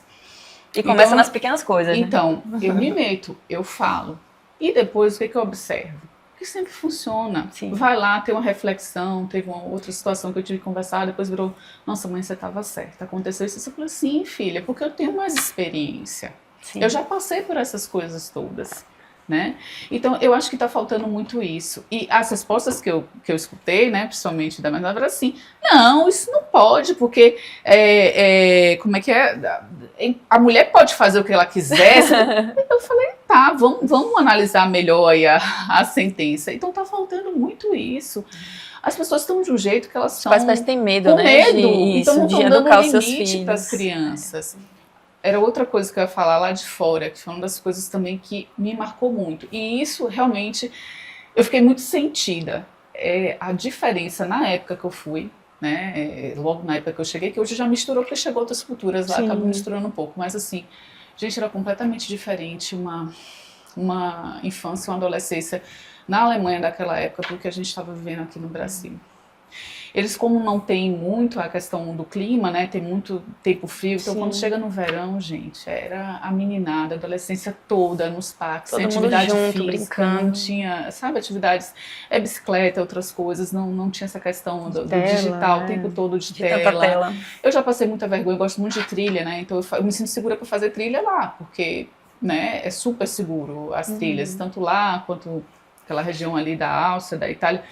E começa nas pequenas coisas, né? Então, eu me meto, eu falo. E depois, o que eu observo? Que sempre funciona. Vai lá, tem uma reflexão, teve uma outra situação que eu tive que conversar, depois virou, nossa mãe, você estava certa, aconteceu isso. Eu falei, sim, filha, porque eu tenho mais experiência. Eu já passei por essas coisas todas. Né? Então, eu acho que está faltando muito isso. E as respostas que eu escutei, né, principalmente da minha mãe, era assim, não, isso não pode, porque como é que é? A mulher pode fazer o que ela quiser. Eu falei, tá, vamos analisar melhor aí a sentença. Então, está faltando muito isso. As pessoas estão de um jeito que elas são... Os pais têm medo, com né? medo. Então, não estão dando limite para as filhos. crianças. Era outra coisa que eu ia falar lá de fora, que foi uma das coisas também que me marcou muito. E isso, realmente, eu fiquei muito sentida. A diferença na época que eu fui, né, logo na época que eu cheguei, que hoje já misturou, porque chegou outras culturas lá, acabou misturando um pouco. Mas assim, gente, era completamente diferente uma infância, uma adolescência na Alemanha daquela época do que a gente estava vivendo aqui no Brasil. Eles, como não tem muito a questão do clima, né, tem muito tempo frio, então quando chega no verão, gente, era a meninada, a adolescência toda nos parques, sem atividade física, brincando. Não tinha, sabe, atividades, bicicleta, outras coisas, não tinha essa questão do digital, o tempo todo de tela. Eu já passei muita vergonha, eu gosto muito de trilha, né, então eu me sinto segura para fazer trilha lá, porque, né, é super seguro as trilhas, tanto lá quanto aquela região ali da Áustria, da Itália.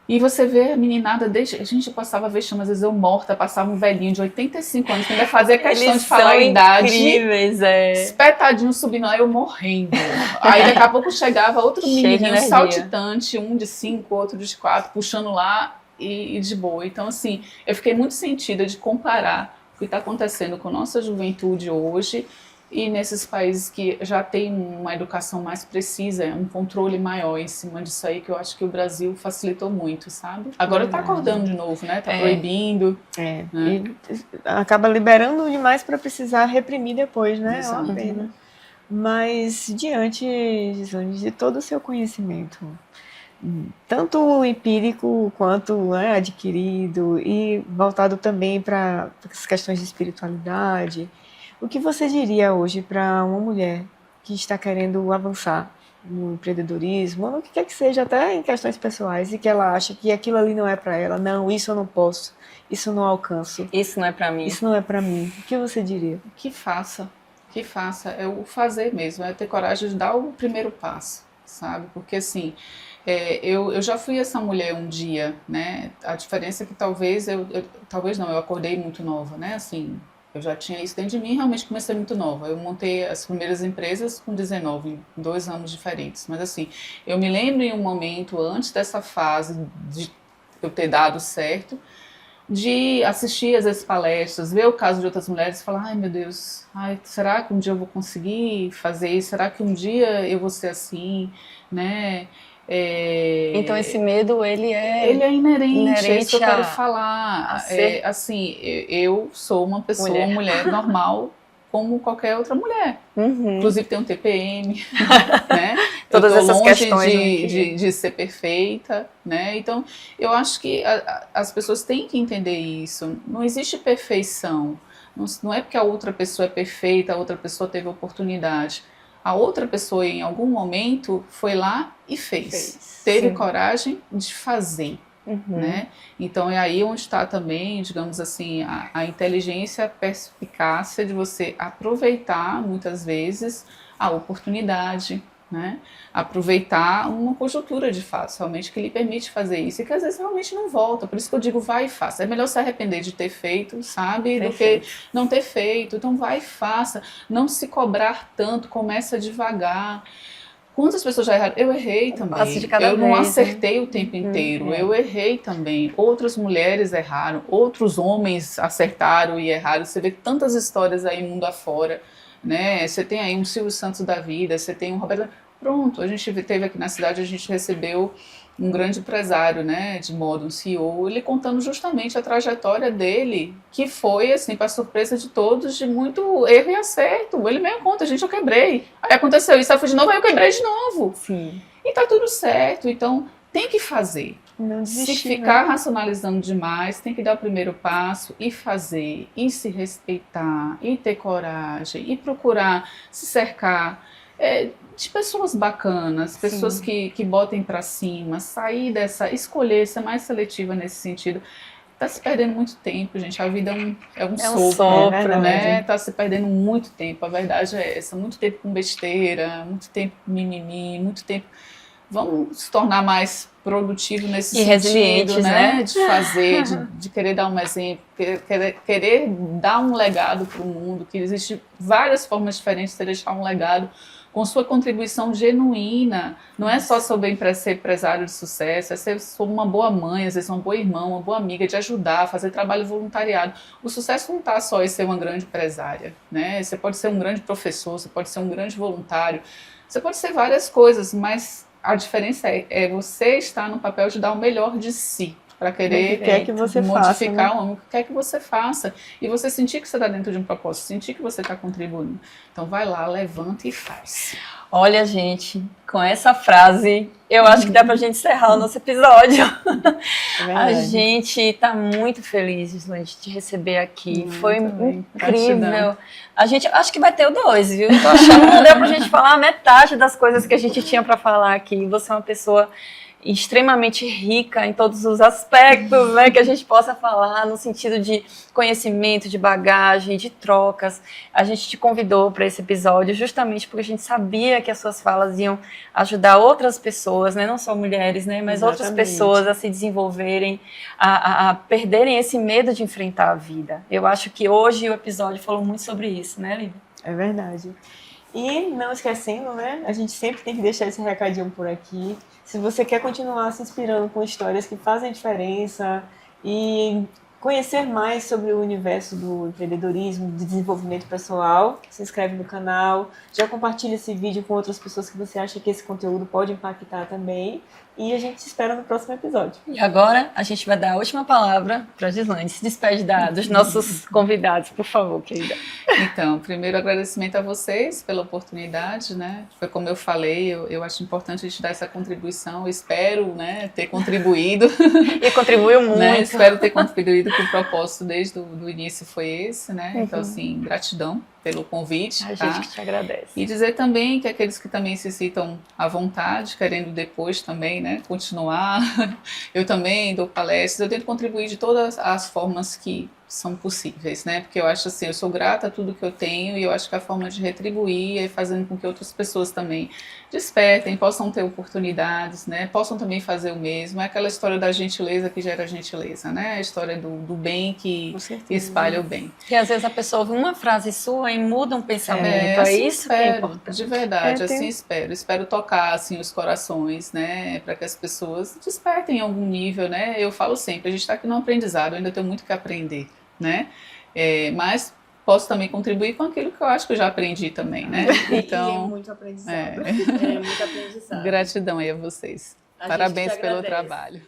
E você vê a meninada, a gente passava vexame, às vezes eu morta, passava um velhinho de 85 anos, que ainda fazia questão de falar a idade. Incríveis, espetadinho subindo lá, eu morrendo. Aí daqui a pouco chegava outro menininho saltitante, um de 5, outro de 4, puxando lá e de boa. Então, assim, eu fiquei muito sentida de comparar o que está acontecendo com a nossa juventude hoje e nesses países que já tem uma educação mais precisa, um controle maior em cima disso aí, que eu acho que o Brasil facilitou muito, sabe? Agora tá acordando de novo, né? Tá proibindo. Né? E acaba liberando demais para precisar reprimir depois, né? É uma pena. Mas diante, Gislane, de todo o seu conhecimento, tanto empírico quanto adquirido e voltado também para as questões de espiritualidade, o que você diria hoje para uma mulher que está querendo avançar no empreendedorismo, ou no que quer que seja, até em questões pessoais, e que ela acha que aquilo ali não é para ela, não, isso eu não posso, isso eu não alcanço. Isso não é para mim. Isso não é para mim. O que você diria? Que faça, é o fazer mesmo, é ter coragem de dar o primeiro passo, sabe? Porque assim, Eu já fui essa mulher um dia, né? A diferença é que talvez talvez não, eu acordei muito nova, né? Assim, eu já tinha isso dentro de mim, realmente comecei muito nova. Eu montei as primeiras empresas com 19, em 2 anos diferentes. Mas assim, eu me lembro em um momento antes dessa fase de eu ter dado certo, de assistir às vezes palestras, ver o caso de outras mulheres e falar, ai meu Deus, ai, será que um dia eu vou conseguir fazer isso? Será que um dia eu vou ser assim, né? Então esse medo, ele é inerente, é isso que eu quero a falar. ser Assim, eu sou uma pessoa, mulher normal, como qualquer outra mulher. Inclusive tem um TPM, né? Todas eu tô essas longe questões de ser perfeita, né? Então, eu acho que as pessoas têm que entender isso. Não existe perfeição. Não é porque a outra pessoa é perfeita, a outra pessoa teve oportunidade. A outra pessoa, em algum momento, foi lá e fez. Teve coragem de fazer. Né? Então é aí onde está também, digamos assim, a inteligência, a perspicácia de você aproveitar muitas vezes a oportunidade, né? Aproveitar uma conjuntura de fato, realmente que lhe permite fazer isso e que às vezes realmente não volta. Por isso que eu digo vai e faça. É melhor se arrepender de ter feito, sabe, do que não ter feito. Então vai e faça. Não se cobrar tanto, começa devagar. Quantas pessoas já erraram? Eu errei também. Eu não acertei o tempo inteiro. Eu errei também. Outras mulheres erraram, outros homens acertaram e erraram. Você vê tantas histórias aí mundo afora, né? Você tem aí um Silvio Santos da vida, você tem um Roberto. Pronto, a gente teve aqui na cidade, a gente recebeu um grande empresário, né, de moda, um CEO, ele contando justamente a trajetória dele, que foi, assim, para surpresa de todos, de muito erro e acerto. Ele mesmo conta, gente, eu quebrei. Aí aconteceu isso, aí eu fui de novo, aí eu quebrei de novo. Sim. E tá tudo certo, então tem que fazer. Não desistir, se ficar racionalizando demais, tem que dar o primeiro passo e fazer, e se respeitar, e ter coragem, e procurar se cercar de pessoas bacanas, pessoas que botem pra cima, sair dessa, escolher, ser mais seletiva nesse sentido. Tá se perdendo muito tempo, gente. A vida é um sopro, né? Tá se perdendo muito tempo, a verdade é essa. Muito tempo com besteira, muito tempo com mimimi, muito tempo. Vamos se tornar mais produtivo nesse sentido, né? De fazer, de querer dar um exemplo, querer dar um legado para o mundo, que existe várias formas diferentes de deixar um legado com sua contribuição genuína. Não é só sobre ser empresário de sucesso, é ser uma boa mãe, às vezes uma boa irmã, uma boa amiga, de ajudar, fazer trabalho voluntariado. O sucesso não está só em ser uma grande empresária, né? Você pode ser um grande professor, você pode ser um grande voluntário, você pode ser várias coisas, mas a diferença é você estar no papel de dar o melhor de si, para querer que você modificar faça, o homem, o que quer que você faça, e você sentir que você está dentro de um propósito, sentir que você está contribuindo. Então vai lá, levanta e faz. Olha, gente, com essa frase, eu acho que dá pra gente encerrar o nosso episódio. A gente está muito feliz, Gislaine, de te receber aqui. Foi incrível. A gente acho que vai ter o 2, viu? Tô achando que não deu pra gente falar a metade das coisas que a gente tinha para falar aqui. Você é uma pessoa extremamente rica em todos os aspectos, né, que a gente possa falar, no sentido de conhecimento, de bagagem, de trocas. A gente te convidou para esse episódio justamente porque a gente sabia que as suas falas iam ajudar outras pessoas, né, não só mulheres, né, mas outras pessoas a se desenvolverem, a perderem esse medo de enfrentar a vida. Eu acho que hoje o episódio falou muito sobre isso, né, Lívia? É verdade. E não esquecendo, né, a gente sempre tem que deixar esse recadinho por aqui. Se você quer continuar se inspirando com histórias que fazem diferença e conhecer mais sobre o universo do empreendedorismo, do desenvolvimento pessoal, se inscreve no canal, já compartilha esse vídeo com outras pessoas que você acha que esse conteúdo pode impactar também. E a gente se espera no próximo episódio. E agora a gente vai dar a última palavra para a Gislaine. Se despede dos nossos convidados, por favor, querida. Então, primeiro agradecimento a vocês pela oportunidade, né? Foi como eu falei, eu acho importante a gente dar essa contribuição. Eu espero, né, ter contribuído. E contribuiu muito. Né? Espero ter contribuído, que o propósito desde o início foi esse, né? Então, assim, gratidão pelo convite. A gente que te agradece. E dizer também que aqueles que também se sintam à vontade, querendo depois também, né, continuar, eu também dou palestras, eu tento contribuir de todas as formas que são possíveis, né? Porque eu acho assim, eu sou grata a tudo que eu tenho e eu acho que a forma de retribuir é fazendo com que outras pessoas também despertem, possam ter oportunidades, né? Possam também fazer o mesmo. É aquela história da gentileza que gera gentileza, né? A história do bem que espalha o bem. Que às vezes a pessoa ouve uma frase sua e muda um pensamento. Assim isso que é espero, importante. de verdade, assim espero. Espero tocar assim os corações, né, para que as pessoas despertem em algum nível, né? Eu falo sempre, a gente está aqui no aprendizado, eu ainda tenho muito que aprender, né? Mas posso também contribuir com aquilo que eu acho que eu já aprendi também, né? Então, muito aprendizado. Muito aprendizado. Gratidão aí a vocês. Parabéns pelo trabalho.